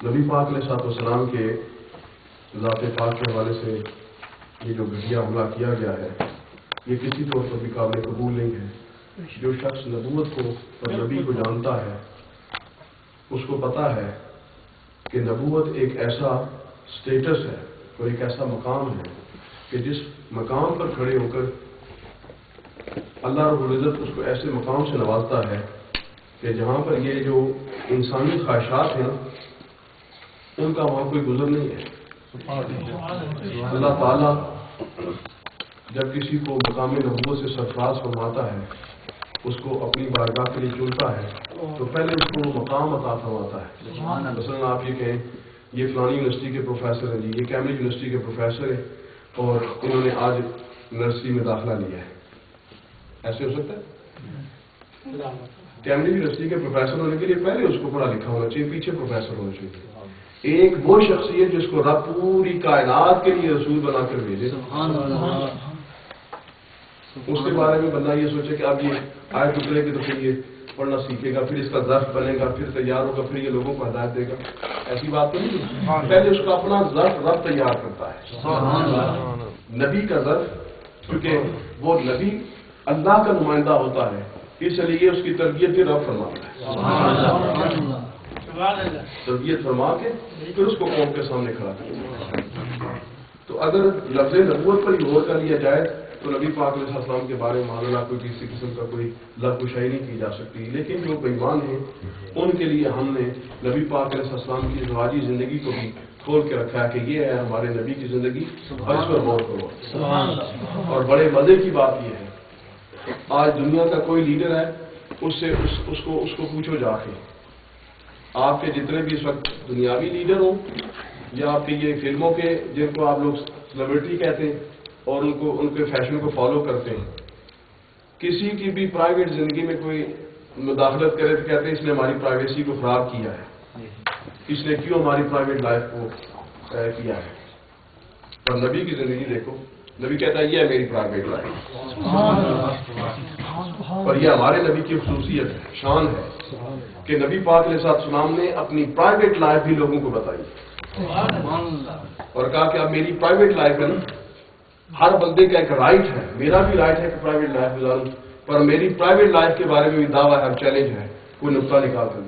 نبی پاک علیہ السلام کے ذات پاک کے حوالے سے یہ جو گھٹیا حملہ کیا گیا ہے یہ کسی طور پر بھی قابل قبول نہیں ہے۔ جو شخص نبوت کو اور نبی کو جانتا ہے اس کو پتہ ہے کہ نبوت ایک ایسا سٹیٹس ہے اور ایک ایسا مقام ہے کہ جس مقام پر کھڑے ہو کر اللہ رب العزت اس کو ایسے مقام سے نوازتا ہے کہ جہاں پر یہ جو انسانی خواہشات ہیں ان کا وہاں کوئی گزر نہیں ہے۔ اللہ تعالیٰ جب کسی کو مقام نبوت سے سرفراز فرماتا ہے اس کو اپنی بارگاہ کے لیے چنتا ہے تو پہلے اس کو مقام عطا فرماتا ہے۔ مثلا آپ یہ کہیں یہ فلانی یونیورسٹی کے پروفیسر ہیں جی، یہ کیمبرج یونیورسٹی کے پروفیسر ہیں اور انہوں نے آج نرسری میں داخلہ لیا ہے، ایسے ہو سکتا ہے؟ کیمبرج یونیورسٹی کے پروفیسر ہونے کے لیے پہلے اس کو پڑھا لکھا ہونا چاہیے، پیچھے پروفیسر ہونا چاہیے۔ ایک وہ شخصیت جس کو رب پوری کائنات کے لیے رسول بنا کر بھیجے، اس کے بارے میں بندہ یہ سوچے کہ اب یہ آئے ٹکڑے کے تو پھر یہ پڑھنا سیکھے گا، پھر اس کا ظرف بنے گا، پھر تیار ہوگا، پھر یہ لوگوں کو ہدایت دے گا، ایسی بات تو نہیں ہے۔ پہلے اس کا اپنا ظرف رب تیار کرتا ہے، نبی کا ظرف، کیونکہ وہ نبی اللہ کا نمائندہ ہوتا ہے، اس لیے اس کی تربیت بھی رب فرماتا ہے، تربیت فرما کے پھر اس کو قوم کے سامنے کھڑا کرتا ہے۔ تو اگر لفظ نبوت پر ہی غور کر لیا جائے تو نبی پاک علیہ السلام کے بارے میں معاملہ کوئی کسی قسم کا کوئی لفظ شاعری نہیں کی جا سکتی، لیکن جو بےمان ہیں ان کے لیے ہم نے نبی پاک علیہ السلام کی ازدواجی زندگی کو بھی کھول کے رکھا ہے کہ یہ ہے ہمارے نبی کی زندگی، اور اس پر غور کرو۔ اور بڑے مزے کی بات یہ ہے آج دنیا کا کوئی لیڈر ہے اس کو پوچھو جا کے، آپ کے جتنے بھی اس وقت دنیاوی لیڈر ہوں یا آپ کے یہ فلموں کے جن کو آپ لوگ سیلیبریٹی کہتے ہیں اور ان کے فیشن کو فالو کرتے ہیں، کسی کی بھی پرائیویٹ زندگی میں کوئی مداخلت کرے تو کہتے ہیں اس نے ہماری پرائیویسی کو خراب کیا ہے، اس نے کیوں ہماری پرائیویٹ لائف کو کیا ہے۔ اور نبی کی زندگی دیکھو، نبی کہتا ہے یہ ہے میری پرائیویٹ لائف، اور یہ ہمارے نبی کی خصوصیت ہے، شان ہے کہ نبی پاک علیہ السلام نے اپنی پرائیویٹ لائف بھی لوگوں کو بتائی اور کہا کہ اب میری پرائیویٹ لائف ہے نا، ہر بندے کا ایک رائٹ ہے، میرا بھی رائٹ ہے کہ پرائیویٹ لائف گزاروں، پر میری پرائیویٹ لائف کے بارے میں بھی دعویٰ ہے، چیلنج ہے، کوئی نقطہ نکال کر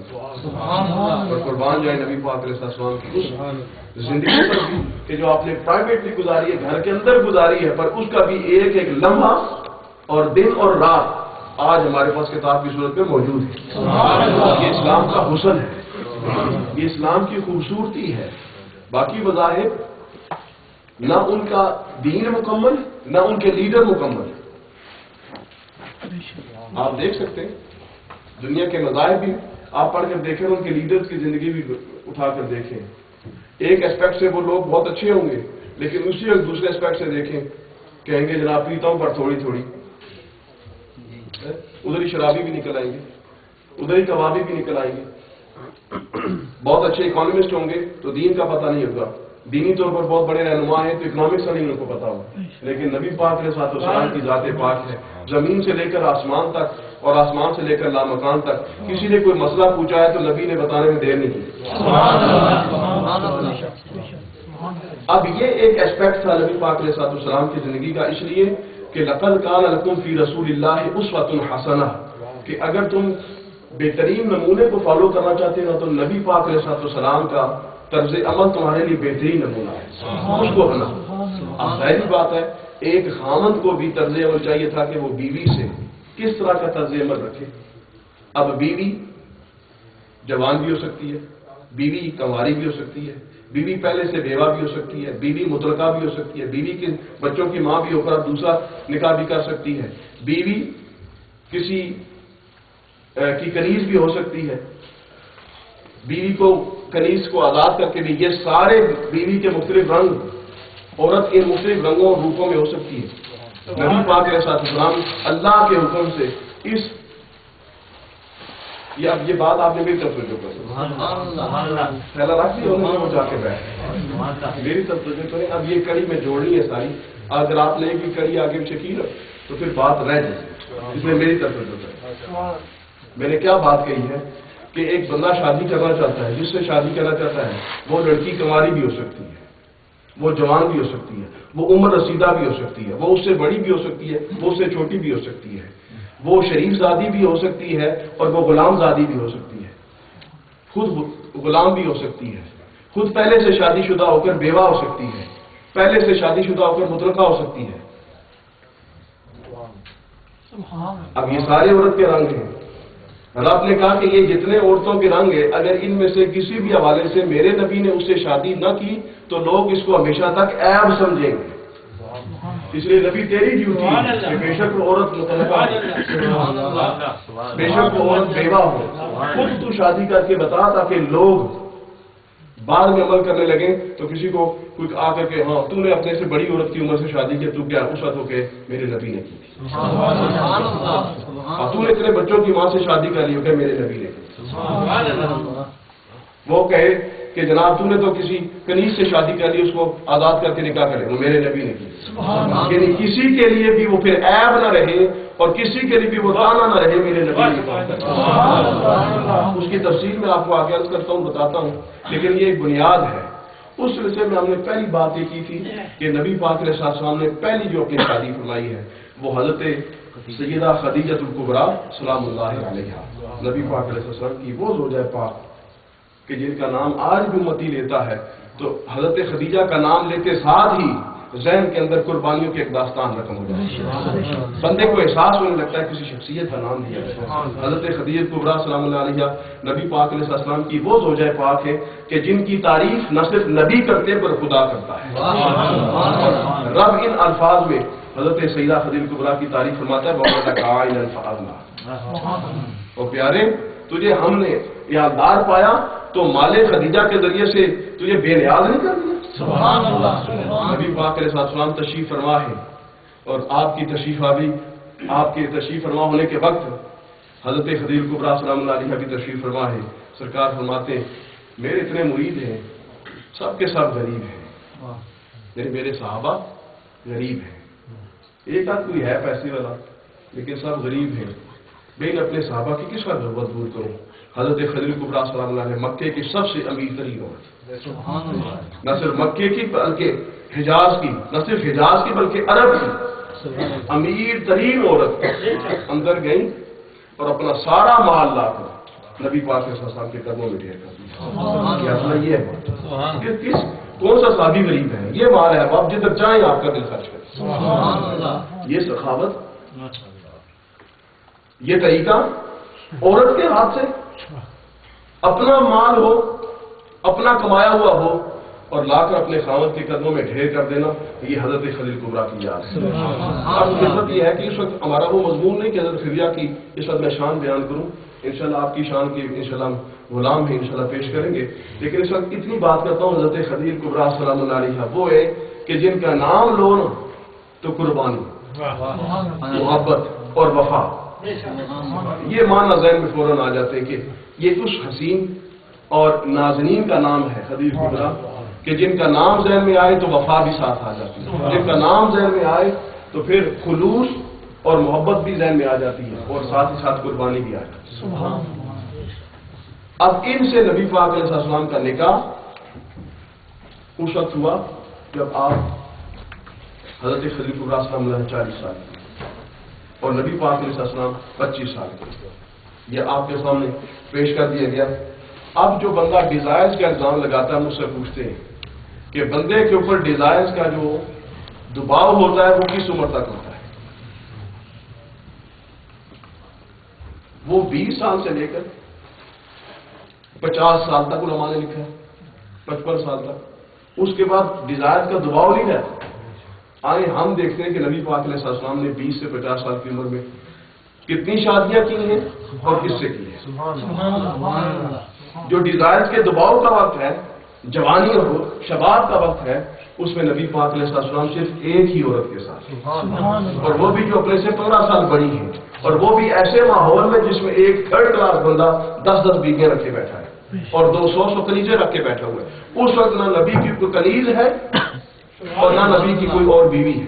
اور قربان جائے نبی پاک علیہ السلام کی اس زندگی پر بھی کہ جو آپ نے پرائیویٹلی گزاری ہے، گھر کے اندر گزاری ہے، پر اس کا بھی ایک ایک لمحہ اور دن اور رات آج ہمارے پاس کتاب کی صورت میں موجود ہے۔ یہ اسلام کا حسن ہے، یہ اسلام کی خوبصورتی ہے۔ باقی مذاہب نہ ان کا دین مکمل، نہ ان کے لیڈر مکمل۔ آپ دیکھ سکتے ہیں دنیا کے مذاہب بھی آپ پڑھ کر دیکھیں، ان کے لیڈرز کی زندگی بھی اٹھا کر دیکھیں، ایک اسپیکٹ سے وہ لوگ بہت اچھے ہوں گے، لیکن اسی ایک دوسرے اسپیکٹ سے دیکھیں کہیں گے جناب پیتا ہوں پر تھوڑی تھوڑی، ادھر ہی شرابی بھی نکل آئیں گے، ادھر ہی کبابی بھی نکل آئیں گے۔ بہت اچھے اکانومسٹ ہوں گے تو دین کا پتہ نہیں ہوگا، دینی طور پر بہت بڑے رہنما ہیں تو اکنامکس کا نہیں ان کو پتا ہوگا، لیکن نبی پاک علیہ السلام کی ذات پاک ہے، زمین سے لے کر آسمان تک اور آسمان سے لے کر لامکان تک کسی نے کوئی مسئلہ پوچھا ہے تو نبی نے بتانے میں دیر نہیں کی۔ اب یہ ایک اسپیکٹ تھا نبی پاک علیہ السلام کی زندگی کا، اس لیے کہ لقد کان لکم فی رسول اللہ اسوۃ حسنہ، کہ اگر تم بہترین نمونے کو فالو کرنا چاہتے ہو تو نبی پاک علیہ السلام کا طرز عمل تمہارے لیے بہترین نمونہ ہے، اس کو بنا۔ اب ظاہری بات ہے ایک خامند کو بھی طرز عمل چاہیے تھا کہ وہ بیوی سے کس طرح کا طرز عمل رکھے۔ اب بیوی جوان بھی ہو سکتی ہے، بیوی کنواری بھی ہو سکتی ہے، بیوی پہلے سے بیوہ بھی ہو سکتی ہے، بیوی مطلقہ بھی ہو سکتی ہے، بیوی کے بچوں کی ماں بھی ہو کر دوسرا نکاح بھی کر سکتی ہے، بیوی کسی کی کنیز بھی ہو سکتی ہے، بیوی کو کنیز کو آزاد کر کے بھی، یہ سارے بیوی کے مختلف رنگ، عورت ان مختلف رنگوں اور روپوں میں ہو سکتی ہے۔ نبی پاک علیہ السلام اللہ کے حکم سے اب یہ بات آپ نے میری طرف توجہ کریں، پہلا رکھ دیا انہوں نے وہ جا کے بیٹھے، میری طرف توجہ کریں۔ اب یہ کڑی میں جوڑنی ہے ساری، اگر آپ نے کی کڑی آگے پیچھے کی تو پھر بات رہ جائے، اس میں میری طرف توجہ کریں۔ میں نے کیا بات کہی ہے کہ ایک بندہ شادی کرنا چاہتا ہے، جس سے شادی کرنا چاہتا ہے وہ لڑکی کنواری بھی ہو سکتی ہے، وہ جوان بھی ہو سکتی ہے، وہ عمر رسیدہ بھی ہو سکتی ہے، وہ اس سے بڑی بھی ہو سکتی ہے، وہ اس سے چھوٹی بھی ہو سکتی ہے، وہ شریف زادی بھی ہو سکتی ہے اور وہ غلام زادی بھی ہو سکتی ہے، خود غلام بھی ہو سکتی ہے، خود پہلے سے شادی شدہ ہو کر بیوہ ہو سکتی ہے، پہلے سے شادی شدہ ہو کر مطلقہ ہو سکتی ہے۔ اب یہ سارے عورت کے رنگ ہیں۔ رب نے کہا کہ یہ جتنے عورتوں کے رنگ ہیں، اگر ان میں سے کسی بھی حوالے سے میرے نبی نے اس سے شادی نہ کی تو لوگ اس کو ہمیشہ تک عیب سمجھیں گے۔ اس لیے نبی تیری ڈیوٹی ہے کہ بے شک وہ عورت مطلقہ ہو، بے شک وہ عورت بیوہ ہو، خود تو شادی کر کے بتا تاکہ لوگ بعد میں عمل کرنے لگیں تو کسی کو کوئی آ کر کے ہاں تو نے اپنے سے بڑی عورت کی عمر سے شادی کی، تو کیا اس وقت ہو کے میرے نبی نے کی تھی، تو نے اتنے بچوں کی ماں سے شادی کر لی ہو کہ میرے نبی نے کی تھی۔ وہ کہے کہ جناب تو نے تو کسی کنیز سے شادی کر لی، اس کو آزاد کر کے نکاح کرے، وہ میرے نبی نے کی، یعنی کسی کے لیے بھی وہ پھر عیب نہ رہے اور کسی کے لیے بھی وہ تانا نہ رہے، میرے نبی نے کہا۔ اس کی تفصیل میں آپ کو آگے عرض کرتا ہوں، بتاتا ہوں، لیکن یہ ایک بنیاد ہے۔ اس سلسلے میں ہم نے پہلی بات یہ کی تھی کہ نبی پاک علیہ السلام نے پہلی جو اپنی شادی فرمائی ہے وہ حضرت سیدہ خدیجہ الکبریٰ سلام اللہ علیہا، نبی پاک علیہ السلام کی وہ زوجہ پاک کہ جن کا نام آج بھی امتی لیتا ہے، تو حضرت خدیجہ کا نام لیتے ساتھ ہی ذہن کے اندر قربانیوں کی ایک داستان رقم ہو جاتی ہے، بندے کو احساس ہونے لگتا ہے کسی شخصیت کا نام دیا ہے۔ حضرت خدیجہ الکبریٰ سلام اللہ علیہا نبی پاک علیہ السلام کی وہ زوجہ پاک ہے کہ جن کی تعریف نہ صرف نبی کرتے پر خدا کرتا ہے۔ رب ان الفاظ میں حضرت سیدہ خدیجہ الکبریٰ کی تعریف فرماتا ہے، وَقَدْ كَانَ الْفَاظُ، اور پیارے تجھے ہم نے یادگار پایا تو مال خدیجہ کے ذریعے سے تجھے بے نیاز نہیں کر دیا۔ سبحان اللہ۔ نبی پاک علیہ السلام تشریف فرما ہے اور آپ کی تشریف آوری، آپ کے تشریف فرما ہونے کے وقت حضرت خدیجہ الکبریٰ سلام اللہ علیہا کی تشریف فرما ہے۔ سرکار فرماتے میرے اتنے مرید ہیں، سب کے سب غریب ہیں، میرے صحابہ غریب ہیں، ایک آدھ کوئی ہے پیسے والا لیکن سب غریب ہیں، میں اپنے صحابہ کی کس کا ضرورت دور کروں۔ حضرت خدیجہ الکبریٰ صلی اللہ علیہ مکے کی سب سے امیر ترین عورت، نہ صرف مکے کی بلکہ حجاز کی، نہ صرف حجاز کی بلکہ عرب کی امیر ترین عورت اندر گئی اور اپنا سارا مال لا کر نبی پاک صلی اللہ علیہ وسلم کے قدموں میں ڈھیر کر دیا۔ یہ ہے کس کون سا صحابی غریب ہے، یہ مال ہے، آپ جدھر چاہیں آپ کا دل خرچ کریں۔ یہ سخاوت، یہ طریقہ عورت کے ہاتھ سے اپنا مال ہو، اپنا کمایا ہوا ہو اور لا کر اپنے خاوند کے قدموں میں ڈھیر کر دینا، یہ حضرت خدیجہ الکبریٰ کی یاد ہے۔ اب خدمت یہ ہے کہ اس وقت ہمارا وہ مضمون نہیں کہ حضرت خدیجہ کی اس وقت میں شان بیان کروں، انشاءاللہ آپ کی شان کی انشاءاللہ غلام ہیں، انشاءاللہ پیش کریں گے، لیکن اس وقت اتنی بات کرتا ہوں حضرت خدیجہ الکبریٰ سلام اللہ علیہا وہ ہے کہ جن کا نام لو نا تو قربانی، محبت اور وفا، یہ معنی ذہن میں فوراً آ جاتے ہیں کہ یہ کچھ حسین اور نازنین کا نام ہے خدیجہ الکبریٰ کہ جن کا نام ذہن میں آئے تو وفا بھی ساتھ آ جاتی ہے، جن کا نام ذہن میں آئے تو پھر خلوص اور محبت بھی ذہن میں آ جاتی ہے اور ساتھ ہی ساتھ قربانی بھی آ جاتی ہے۔ اب ان سے نبی پاک علیہ السلام کا نکاح اس وقت ہوا جب آپ حضرت خدیجہ الکبریٰ صلی اللہ علیہ 40 سال کی اور نبی پاک علیہ السلام 25 سال کے، یہ آپ کے سامنے پیش کر دیا گیا۔ اب جو بندہ ڈیزائرز کا الزام لگاتا ہے مجھ سے پوچھتے ہیں کہ بندے کے اوپر ڈیزائرز کا جو دباؤ ہوتا ہے وہ کس عمر تک ہوتا ہے؟ وہ 20 سال سے لے کر 50 سال تک علماء نے لکھا ہے، 55 سال تک، اس کے بعد ڈیزائر کا دباؤ نہیں رہتا۔ آئے ہم دیکھتے ہیں کہ نبی پاک علیہ السلام نے 20 سے 50 سال کی عمر میں کتنی شادیاں کی ہیں اور کس سے کی ہیں۔ جو ڈیزائر کے دباؤ کا وقت ہے، جوانی اور شباب کا وقت ہے، اس میں نبی پاک علیہ السلام صرف ایک ہی عورت کے ساتھ، اور وہ بھی جو اپنے سے 15 سال بڑی ہے، اور وہ بھی ایسے ماحول میں جس میں ایک تھرڈ کلاس بندہ 10 بیگیں رکھے بیٹھا ہے اور 200 کنیزیں رکھ کے بیٹھا ہوا ہے۔ اس وقت نہ نبی کی کوئی کنیز ہے اور نہ نبی کی کوئی اور بیوی ہے،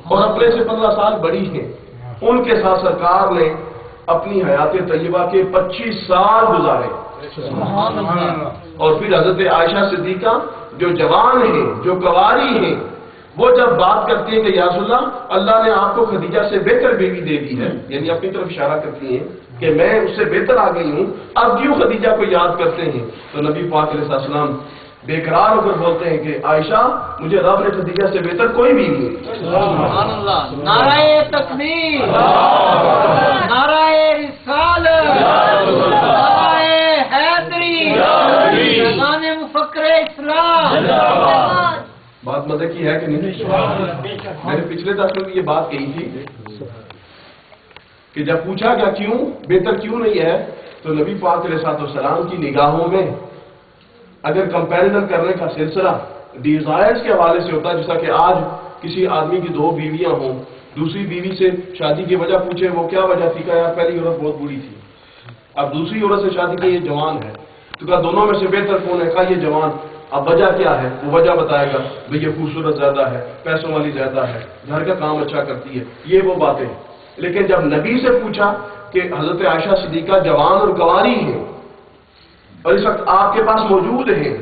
اور اپنے سے 15 سال بڑی ہیں، ان کے ساتھ سرکار نے اپنی حیات طیبہ کے 25 سال گزارے، اور پھر حضرت عائشہ صدیقہ جو جوان ہیں، جو کنواری ہیں، وہ جب بات کرتی ہیں کہ یا رسول اللہ نے آپ کو خدیجہ سے بہتر بیوی دے دی ہے، یعنی اپنی طرف اشارہ کرتی ہیں کہ میں اس سے بہتر آ گئی ہوں، اب کیوں خدیجہ کو یاد کرتے ہیں؟ تو نبی پاک علیہ السلام بے قرار ہو کر بولتے ہیں کہ عائشہ مجھے رب نے خدیجہ سے بہتر کوئی بھی نہیں۔ سبحان اللہ، نعرہ تکبیر، نعرہ رسالت، نعرہ حیدری، اعلان مفکر اسلام۔ بات مزے کی ہے کہ نہیں؟ میں نے پچھلے درس میں بھی یہ بات کہی تھی کہ جب پوچھا گیا کیوں بہتر کیوں نہیں ہے، تو نبی پاک علیہ السلام کی نگاہوں میں اگر کمپیریزن کرنے کا سلسلہ ڈیزائرز کے حوالے سے ہوتا ہے، جیسا کہ آج کسی آدمی کی 2 بیویاں ہوں، دوسری بیوی سے شادی کی وجہ پوچھے وہ کیا وجہ تھی، کہ یار پہلی عورت بہت بوڑھی تھی، اب دوسری عورت سے شادی کی یہ جوان ہے، تو کہا دونوں میں سے بہتر کون ہے؟ کہا یہ جوان۔ اب وجہ کیا ہے؟ وہ وجہ بتائے گا، بھئی یہ خوبصورت زیادہ ہے، پیسوں والی زیادہ ہے، گھر کا کام اچھا کرتی ہے، یہ وہ باتیں۔ لیکن جب نبی سے پوچھا کہ حضرت عائشہ صدیقہ جوان اور کنواری ہیں اور اس وقت آپ کے پاس موجود ہیں،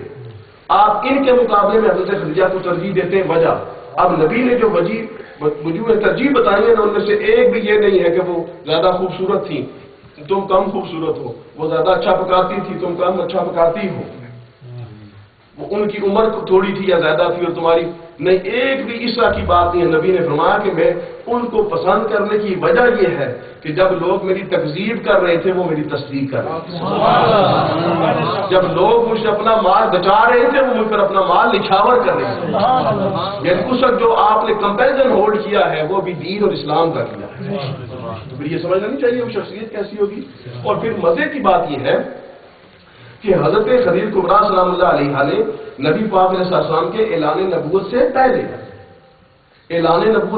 آپ ان کے مقابلے میں حضرت خدیجہ کو ترجیح دیتے ہیں، وجہ؟ اب نبی نے جو وجوہ ترجیح بتائی ہیں ان میں سے ایک بھی یہ نہیں ہے کہ وہ زیادہ خوبصورت تھیں تم کم خوبصورت ہو، وہ زیادہ اچھا پکاتی تھی تم کم اچھا پکاتی ہو، وہ ان کی عمر تھوڑی تھی یا زیادہ تھی اور تمہاری نہیں، ایک بھی اس طرح کی بات نہیں ہے۔ نبی نے فرمایا کہ میں ان کو پسند کرنے کی وجہ یہ ہے کہ جب لوگ میری تکذیب کر رہے تھے وہ میری تصدیق کر رہے تھے، جب لوگ مجھ سے اپنا مال بچا رہے تھے وہ مجھ پر اپنا مال نچھاور کر رہے تھے، یعنی اس وقت جو آپ نے کمپیریزن ہولڈ کیا ہے وہ بھی دین اور اسلام کا کیا ہے۔ تو پھر یہ سمجھنا نہیں چاہیے وہ شخصیت کیسی ہوگی۔ اور پھر مزے کی بات یہ ہے کہ حضرت خدیجہ کبریٰ سلام اللہ علیہا نے نبی پاک علیہ السلام کے اعلان نبوت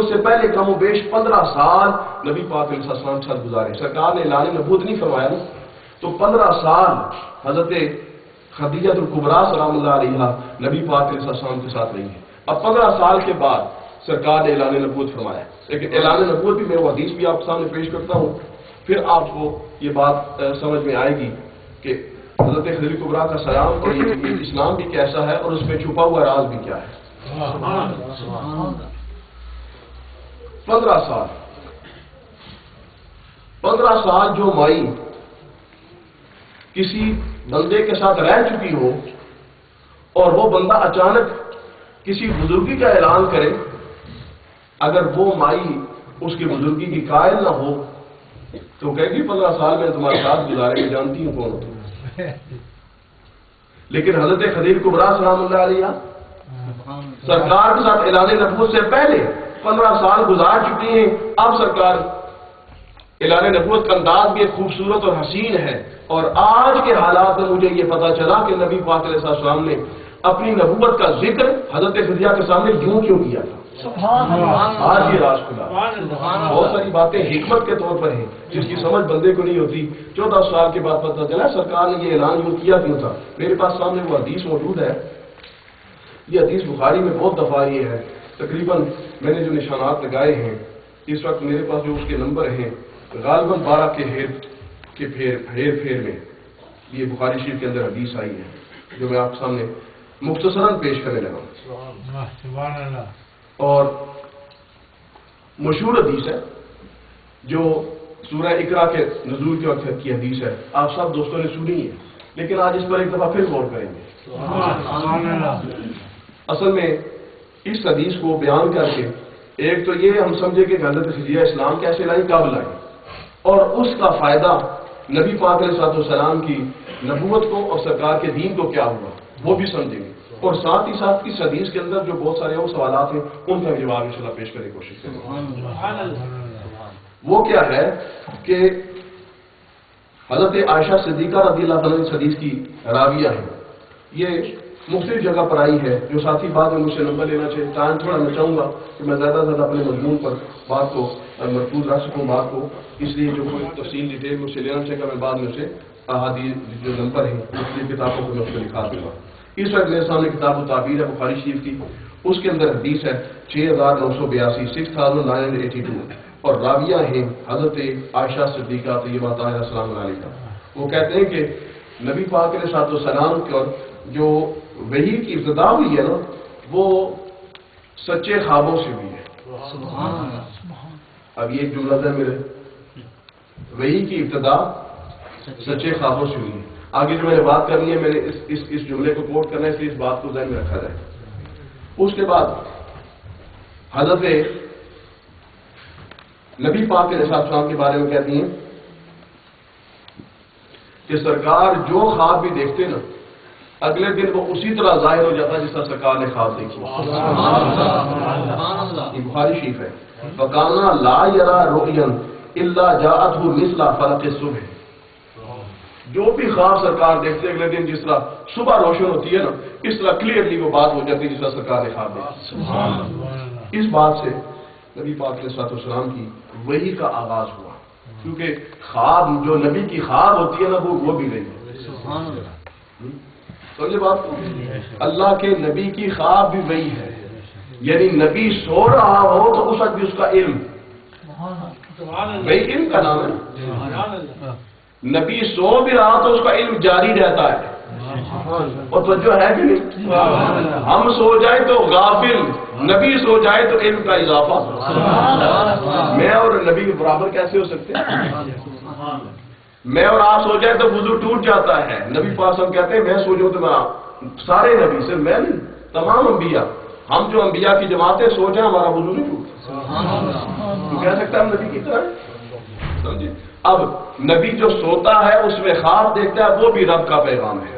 سے پہلے کم و بیش 15 سال نبی پاک علیہ السلام کے ساتھ گزارے۔ سرکار نے اعلان نبوت نہیں فرمایا نا، تو 15 سال حضرت خدیجہ کبریٰ سلام اللہ علیہا نبی پاک علیہ السلام کے ساتھ رہی ہے۔ اب 15 سال کے بعد سرکار نے اعلان نبوت فرمایا، لیکن اعلان نبوت بھی میں وہ حدیث بھی آپ کے سامنے پیش کرتا ہوں، پھر آپ کو یہ بات سمجھ میں آئے گی کہ حضرت خدیجہ کبریٰ کا سلام اور یہ اسلام بھی کیسا ہے اور اس میں چھپا ہوا راز بھی کیا ہے۔ 15 سال جو مائی کسی بندے کے ساتھ رہ چکی ہو اور وہ بندہ اچانک کسی بزرگی کا اعلان کرے، اگر وہ مائی اس کی بزرگی کی قائل نہ ہو تو کہے گی 15 سال میں تمہارے ساتھ گزارے میں جانتی ہوں کون ہو تم۔ لیکن حضرت خدیجہ کبریٰ سلام اللہ علیہا سرکار کے ساتھ اعلان نبوت سے پہلے 15 سال گزار چکی ہیں، اب سرکار اعلان نبوت کا انداز بھی ایک خوبصورت اور حسین ہے، اور آج کے حالات میں مجھے یہ پتا چلا کہ نبی پاک علیہ السلام نے اپنی نبوت کا ذکر حضرت خدیجہ کے سامنے یوں کیوں کیا تھا۔ آج یہ راز کھلا۔ بہت ساری باتیں حکمت کے طور پر ہیں جس کی سمجھ بندے کو نہیں ہوتی۔ 14 سال کے بعد پتہ چلا سرکار نے یہ اعلان یوں کیا کیوں تھا۔ میرے پاس سامنے وہ حدیث موجود ہے، یہ حدیث بخاری میں بہت دفعہ یہ ہے، تقریباً میں نے جو نشانات لگائے ہیں اس وقت میرے پاس جو اس کے نمبر ہیں غالباً 12 کے ہیر پھیر میں یہ بخاری شریف کے اندر حدیث آئی ہے جو میں آپ کے سامنے مختصراً پیش کرنے لگا ہوں۔ اور مشہور حدیث ہے جو سورہ اقرا کے نزول کے وقت کی حدیث ہے، آپ سب دوستوں نے سنی ہے، لیکن آج اس پر ایک دفعہ پھر غور کریں گے۔ اصل میں اس حدیث کو بیان کر کے ایک تو یہ ہم سمجھے کہ حضرت خدیجہ اسلام کیسے لائی، کب لائی، اور اس کا فائدہ نبی پاک علیہ السلام کی نبوت کو اور سرکار کے دین کو کیا ہوا وہ بھی سمجھیں گے، اور ساتھ ہی ساتھ اس حدیث کے اندر جو بہت سارے اور سوالات ہیں ان کا جواب انشاءاللہ پیش کرنے کی کوشش کریں گے۔ وہ کیا ہے کہ حضرت عائشہ صدیقہ رضی اللہ عنہا اس حدیث کی راویہ ہیں، یہ مختلف جگہ پر آئی ہے، جو ساتھی بعد میں مجھ سے نمبر لینا چاہیے، ٹائم تھوڑا میں چاہوں گا کہ میں زیادہ سے زیادہ اپنے مضمون پر بات کو مرکوز رکھ سکوں بات کو، اس لیے جو کوئی تفصیل ڈیٹیل مجھ سے لینا چاہے گا میں بعد میں اسے احادیث جو نمبر ہیں مختلف کتابوں کو میں اس کو لکھا دوں گا۔ اس وقت میرے سامنے کتاب التعبیر ہے بخاری شریف کی، اس کے اندر حدیث ہے 6982 6982 اور راویہ ہیں حضرت عائشہ صدیقہ طیبہ طاہرہ السلام علیہا، وہ کہتے ہیں کہ نبی پاک علیہ السلام کا جو وحی کی ابتدا ہوئی ہے نا وہ سچے خوابوں سے ہوئی ہے۔ اب یہ ایک جملہ ہے میرے، وحی کی ابتدا سچے خوابوں سے ہوئی ہے۔ آگے جو میں نے بات کرنی ہے، میں نے اس جملے کو کوٹ کرنا ہے، اس لیے اس بات کو ذہن میں رکھا جائے۔ اس کے بعد حضرت نبی پاک علیہ السلام کے بارے میں کہتی ہیں کہ سرکار جو خواب بھی دیکھتے نا اگلے دن وہ اسی طرح ظاہر ہو جاتا جس طرح سرکار نے خواب دیکھی۔ یہ بخاری شریف ہے۔ فَقَانَا لَا يَرَى رُؤْيًا إِلَّا جَاءَتْهُ مِثْلَ فَلَقِ الصُّبْحِ، جو بھی خواب سرکار دیکھتے اگلے دن جس طرح صبح روشن ہوتی ہے نا اس طرح کلیئرلی وہ بات ہو جاتی ہے جس طرح سرکار نے خواب دیکھی۔ اس بات سے نبی پاک علیہ السلام کی وحی کا آغاز ہوا، کیونکہ خواب جو نبی کی خواب ہوتی ہے نا وہ بھی نہیں ہے۔ سمجھے بات؟ اللہ کے نبی کی خواب بھی وہی ہے، یعنی نبی سو رہا ہو تو اس وقت بھی اس کا علم، وہی علم کا نام ہے۔ نبی سو بھی رہا تو اس کا علم جاری رہتا ہے، اور توجہ ہے کہ نہیں؟ ہم سو جائیں تو غافل، نبی سو جائے تو علم کا اضافہ۔ میں اور نبی کے برابر کیسے ہو سکتے ہیں؟ میں اور آپ سو جائے تو وضو ٹوٹ جاتا ہے، نبی پاک ہم کہتے ہیں میں سو جاؤں تو میں سارے نبی، صرف میں نہیں، تمام انبیاء، ہم جو انبیاء کی جماعتیں سو جائیں ہمارا وضو نہیں ٹوٹتا، تو کہہ سکتا ہے ہم نبی کی طرح سمجھے۔ اب نبی جو سوتا ہے اس میں خواب دیکھتا ہے وہ بھی رب کا پیغام ہے،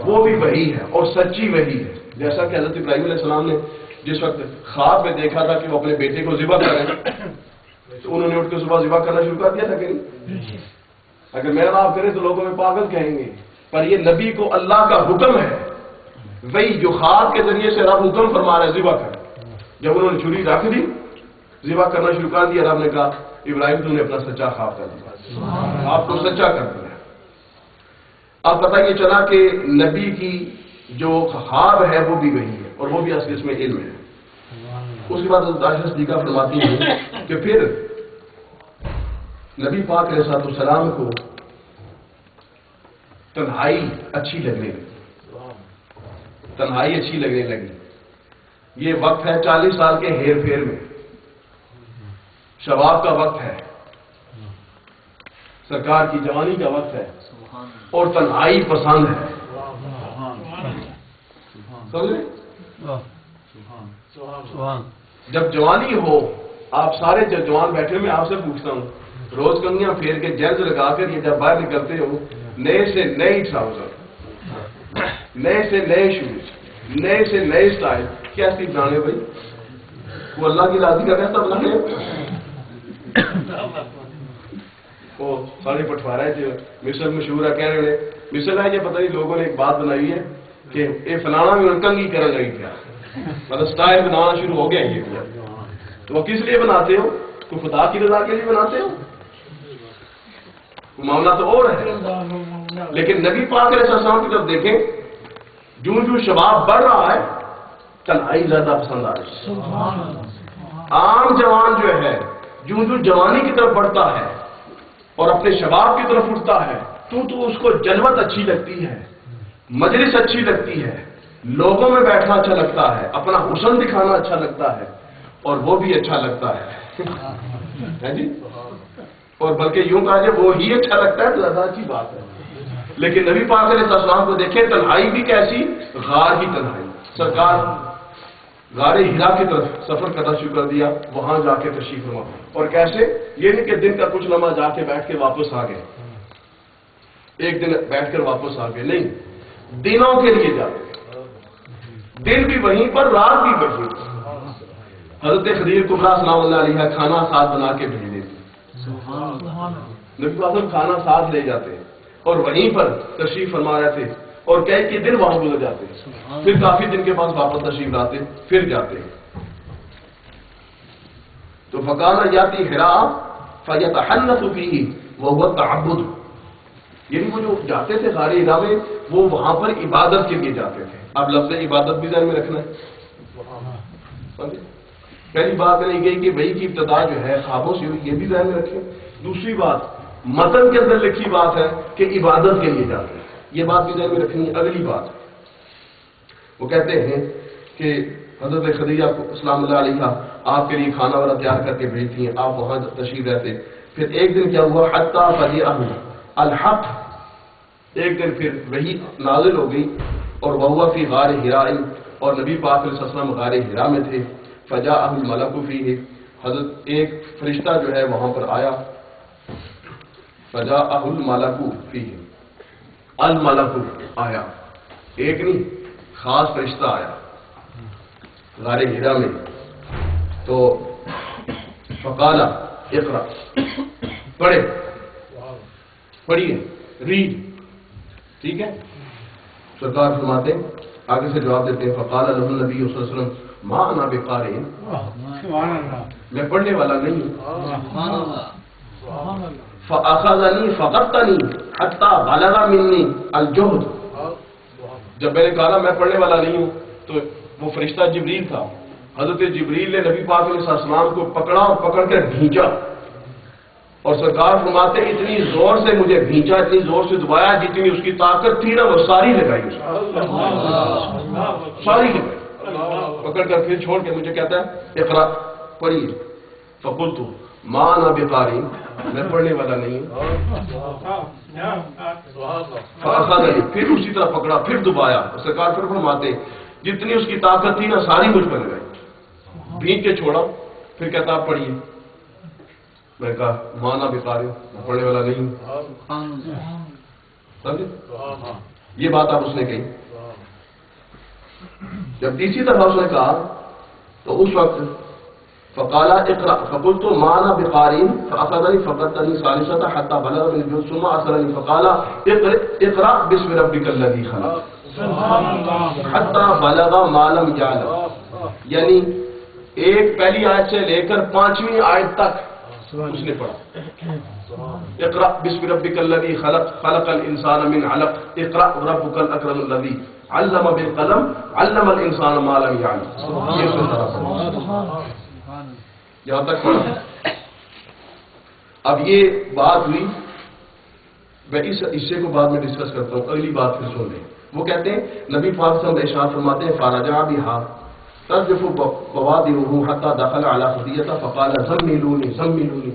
وہ بھی وحی ہے اور سچی وحی ہے۔ جیسا کہ حضرت ابراہیم علیہ السلام نے جس وقت خواب میں دیکھا تھا کہ وہ اپنے بیٹے کو ذبح کریں تو انہوں نے اٹھ کے صبح ذبح کرنا شروع کر دیا تھا کہ نہیں؟ اگر میرا آپ کرے تو لوگوں میں پاگل کہیں گے، پر یہ نبی کو اللہ کا حکم ہے، وہی جو خواب کے ذریعے سے رب حکم فرما رہا ہے ذبح کر۔ جب انہوں نے چھری رکھ دی ذبح کرنا شروع کر دیا، رب نے کہا ابراہیم تم نے اپنا سچا خواب کر دیا، آپ کو سچا کر دیا۔ اب پتہ یہ چلا کہ نبی کی جو خواب ہے وہ بھی وہی ہے اور وہ بھی اصل اس میں علم ہے۔ اس کے بعد حضرت عائشہ صدیقہ فرماتی ہیں کہ پھر نبی پاک علیہ السلام کو تنہائی اچھی لگنے لگی، تنہائی اچھی لگنے لگی۔ یہ وقت ہے 40 سال کے ہیر پھیر میں، شباب کا وقت ہے، سرکار کی جوانی کا وقت ہے اور تنہائی پسند ہے، سمجھے؟ جب جوانی ہو، آپ سارے جوان بیٹھے میں آپ سے پوچھتا ہوں، روز کنگیاں پھیر کے جینز لگا کر یہ جب باہر نکلتے ہو، نئے سے نئے ٹراؤزر، نئے سے نئے شوز، نئے سے نئے سٹائل، کیسی بنانے بھائی؟ وہ اللہ کی راضی کا کیسا بنانے؟ وہ سارے پٹوارا ہے جو مصر مشہور ہے، کہہ رہے ہیں مصر ہے، یہ پتہ نہیں لوگوں نے ایک بات بنائی ہے کہ یہ فلانا بھی کنگھی کر رہی تھا، مطلب سٹائل بنانا شروع ہو گیا یہ، تو وہ کس لیے بناتے ہو؟ تو خدا کی رضا کے لیے بناتے ہو؟ معاملہ تو اور ہے۔ لیکن نبی پاک علیہ السلام کی طرف دیکھیں، جو شباب بڑھ رہا ہے تنہائی زیادہ پسند آ رہی ہے۔ عام جوان جو ہے جو جوانی کی طرف بڑھتا ہے اور اپنے شباب کی طرف اٹھتا ہے تو اس کو جلوت اچھی لگتی ہے، مجلس اچھی لگتی ہے، لوگوں میں بیٹھنا اچھا لگتا ہے، اپنا حسن دکھانا اچھا لگتا ہے اور وہ بھی اچھا لگتا ہے جی، اور بلکہ یوں کہا جائے وہ ہی اچھا لگتا ہے تو زیادہ اچھی بات ہے۔ لیکن نبی پاک علیہ السلام کو دیکھیں، تنہائی بھی کیسی، غار کی تنہائی۔ سرکار غار ہرا کی طرف سفر کرنا شروع کر دیا، وہاں جا کے تشریف فرما، اور کیسے؟ یہ نہیں کہ دن کا کچھ لمحہ جا کے بیٹھ کے واپس آ گئے، ایک دن بیٹھ کر واپس آ گئے، نہیں، دنوں کے لیے جاتے، دن بھی وہیں پر، رات بھی وہیں پر۔ حضرت خدیجہ کبریٰ سلام اللہ علیہا کھانا ساتھ بنا کے بھیج دیتی، نبی پاک کھانا ساتھ لے جاتے اور وہیں پر تشریف فرما رہے تھے، اور کئی دن وہاں گزر جاتے، پھر کافی دن کے بعد واپس تشریف لاتے، پھر جاتے۔ تو فقال یاتی حرا فیتحنث فیہ وہو التعبد، یعنی وہ جو جاتے تھے غار حرا میں، وہ وہاں پر عبادت کے لیے جاتے تھے۔ اب لفظ عبادت بھی ذہن میں رکھنا ہے، پہلی بات نہیں گئی کہ وحی کی ابتدا جو ہے خوابوں سے ہوئی، یہ بھی ذہن میں رکھیں۔ دوسری بات متن کے اندر لکھی بات ہے کہ عبادت کے لیے جاتے ہیں، یہ بات بھی ذہن میں رکھنی ہے۔ اگلی بات وہ کہتے ہیں کہ حضرت خدیجہ سلام اللہ علیہ آپ کے لیے کھانا وانا تیار کر کے بھیجتی ہیں، آپ وہاں تشریف رہتے۔ پھر ایک دن کیا ہوا، حتیٰ فجیعہ الحق، ایک دن پھر وحی نازل ہو گئی اور وہو فی غار حراء، اور نبی پاک علیہ السلام غار حراء میں تھے۔ فجاءہ الملک فیہ، حضرت ایک فرشتہ جو ہے وہاں پر آیا، فجاءہ الملک فیہ، الملک آیا، ایک نہیں خاص فرشتہ آیا غار حراء میں۔ تو فقال اقرأ، پڑھے، پڑھیے، ریڈ، ٹھیک ہے۔ سرکار فرماتے ہیں، آگے سے جواب دیتے ہیں، فقال له النبی صلی اللہ علیہ وسلم ما انا بقارئ، میں پڑھنے والا نہیں ہوں۔ فاخذنی فقطنی حتی بلغ منی الجہد، جب میں نے کہا میں پڑھنے والا نہیں ہوں تو وہ فرشتہ جبریل تھا، حضرت جبریل نے نبی پاک علیہ السلام کو پکڑا اور پکڑ کر بھینچا، اور سرکار فرماتے ہیں اتنی زور سے مجھے بھینچا، اتنی زور سے دبایا، جتنی اس کی طاقت تھی نا وہ ساری لگائی اس کو، ساری لگائی، پکڑ کر پھر چھوڑ کے مجھے کہتا ہے اقرا، پڑھیے۔ فقلت ما انا بقارئ، میں پڑھنے والا نہیں ہوں۔ فاخذنی، پھر اسی طرح پکڑا، پھر دبایا، سرکار پھر فرماتے ہیں جتنی اس کی طاقت تھی نا ساری مجھ پر لگائی، بھینچ کے چھوڑا، پھر کہتا آپ پڑھیے۔ میں کہا مانا بقارئ، میں پڑھنے والا نہیں ہوں۔ سمجھے؟ یہ بات آپ اس نے کہی۔ جب تیسری دفعہ اس نے کہا تو اس وقت فقال اقرأ، فقلت ما انا بقارئ، فاخذني فقطني ثالثة حتى بلغ من الجهد ثم ارسلني فقال اقرأ باسم ربك الذي خلق حتى بلغ ما لم يعلم، یعنی ایک پہلی آیت سے لے کر 5ویں آیت تک اس نے پڑھا، اقرأ باسم ربک الذی خلق خلق الانسان من علق اقرأ ربک الاکرم الذی علم بالقلم علم الانسان ما لم یعلم، یہ سنتا رہا، یہاں تک پڑھا۔ اب یہ بات ہوئی، میں اس حصے کو بعد میں ڈسکس کرتا ہوں، اگلی بات پھر سن لیں۔ وہ کہتے ہیں نبی پاک صلی اللہ علیہ وسلم ارشاد فرماتے ہیں فارجع بها ترجف بوادره حتى دخل على خدیجہ فقال زملونی زملونی،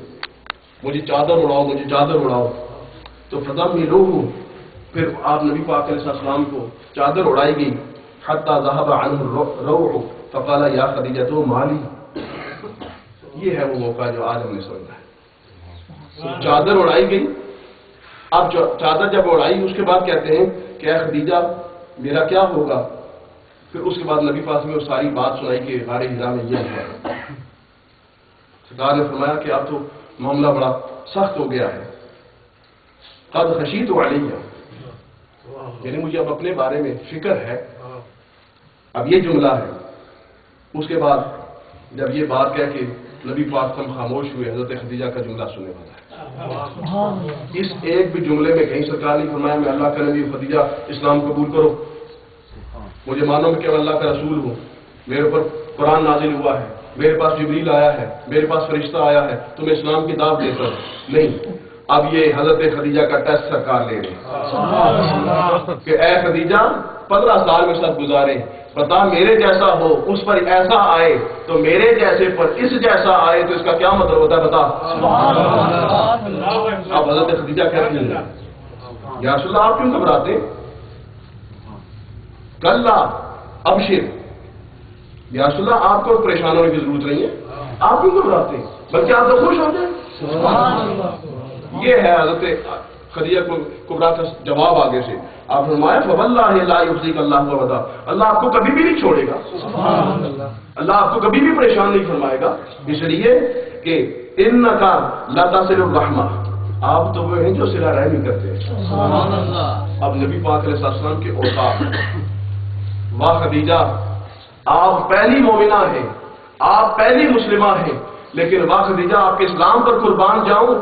مجھے چادر اڑاؤ، مجھے چادر اڑاؤ، تو فزملوه، پھر آپ نبی پاک علیہ السلام کو چادر اڑائی گئی، حتى ذهب عنه الروع فقال یا خدیجہ مالی، یہ ہے وہ موقع جو آج ہم نے سمجھا ہے۔ چادر اڑائی گئی، اب چادر جب اڑائی اس کے بعد کہتے ہیں کہ اے خدیجہ میرا کیا ہوگا، پھر اس کے بعد نبی پاس میں وہ ساری بات سنائی کہ غار حراء میں یہ ہے۔ سرکار نے فرمایا کہ اب تو معاملہ بڑا سخت ہو گیا ہے، قد خشیت علیہ، یعنی مجھے اب اپنے بارے میں فکر ہے۔ اب یہ جملہ ہے، اس کے بعد جب یہ بات کہہ کے نبی پاک ہم خاموش ہوئے، حضرت خدیجہ کا جملہ سننے والا ہے۔ اس ایک بھی جملے میں کہیں سرکار نے فرمایا میں اللہ کا نبی، خدیجہ اسلام قبول کرو، مجھے مانو کہ میں اللہ کا رسول ہوں، میرے اوپر قرآن نازل ہوا ہے، میرے پاس جبریل آیا ہے، میرے پاس فرشتہ آیا ہے، تمہیں اسلام کی دعوت دیتا ہوں، نہیں۔ اب یہ حضرت خدیجہ کا ٹیسٹ سرکار لے رہے کہ اے خدیجہ 15 سال میں ساتھ گزارے، بتا میرے جیسا ہو اس پر ایسا آئے تو میرے جیسے پر اس جیسا آئے تو اس کا کیا مطلب ہوتا ہے بتا۔ اب حضرت خدیجہ کہتی ہیں یا رسول اللہ آپ کیوں گھبراتے، کلا ابشر، یا رسول اللہ آپ کو پریشان ہونے کی ضرورت نہیں ہے، آپ کیوں گھبراتے ہیں، بلکہ آپ تو خوش ہو جائیں۔ یہ ہے حضرت خدیجہ کبریٰ کا جواب آگے سے۔ آپ فرمایا فواللہ لا یخزیک اللہ ابدا، اللہ آپ کو کبھی بھی نہیں چھوڑے گا، اللہ آپ کو کبھی بھی پریشان نہیں فرمائے گا، اس لیے کہ انکا لا تصل الرحمہ، آپ تو وہ ہیں جو صلہ رحمی کرتے ہیں۔ اب نبی پاک علیہ السلام کے اوصاف، واہ خدیجہ آپ پہلی مومنہ ہیں، آپ پہلی مسلمہ ہیں، لیکن واہ خدیجہ آپ کے اسلام پر قربان جاؤں،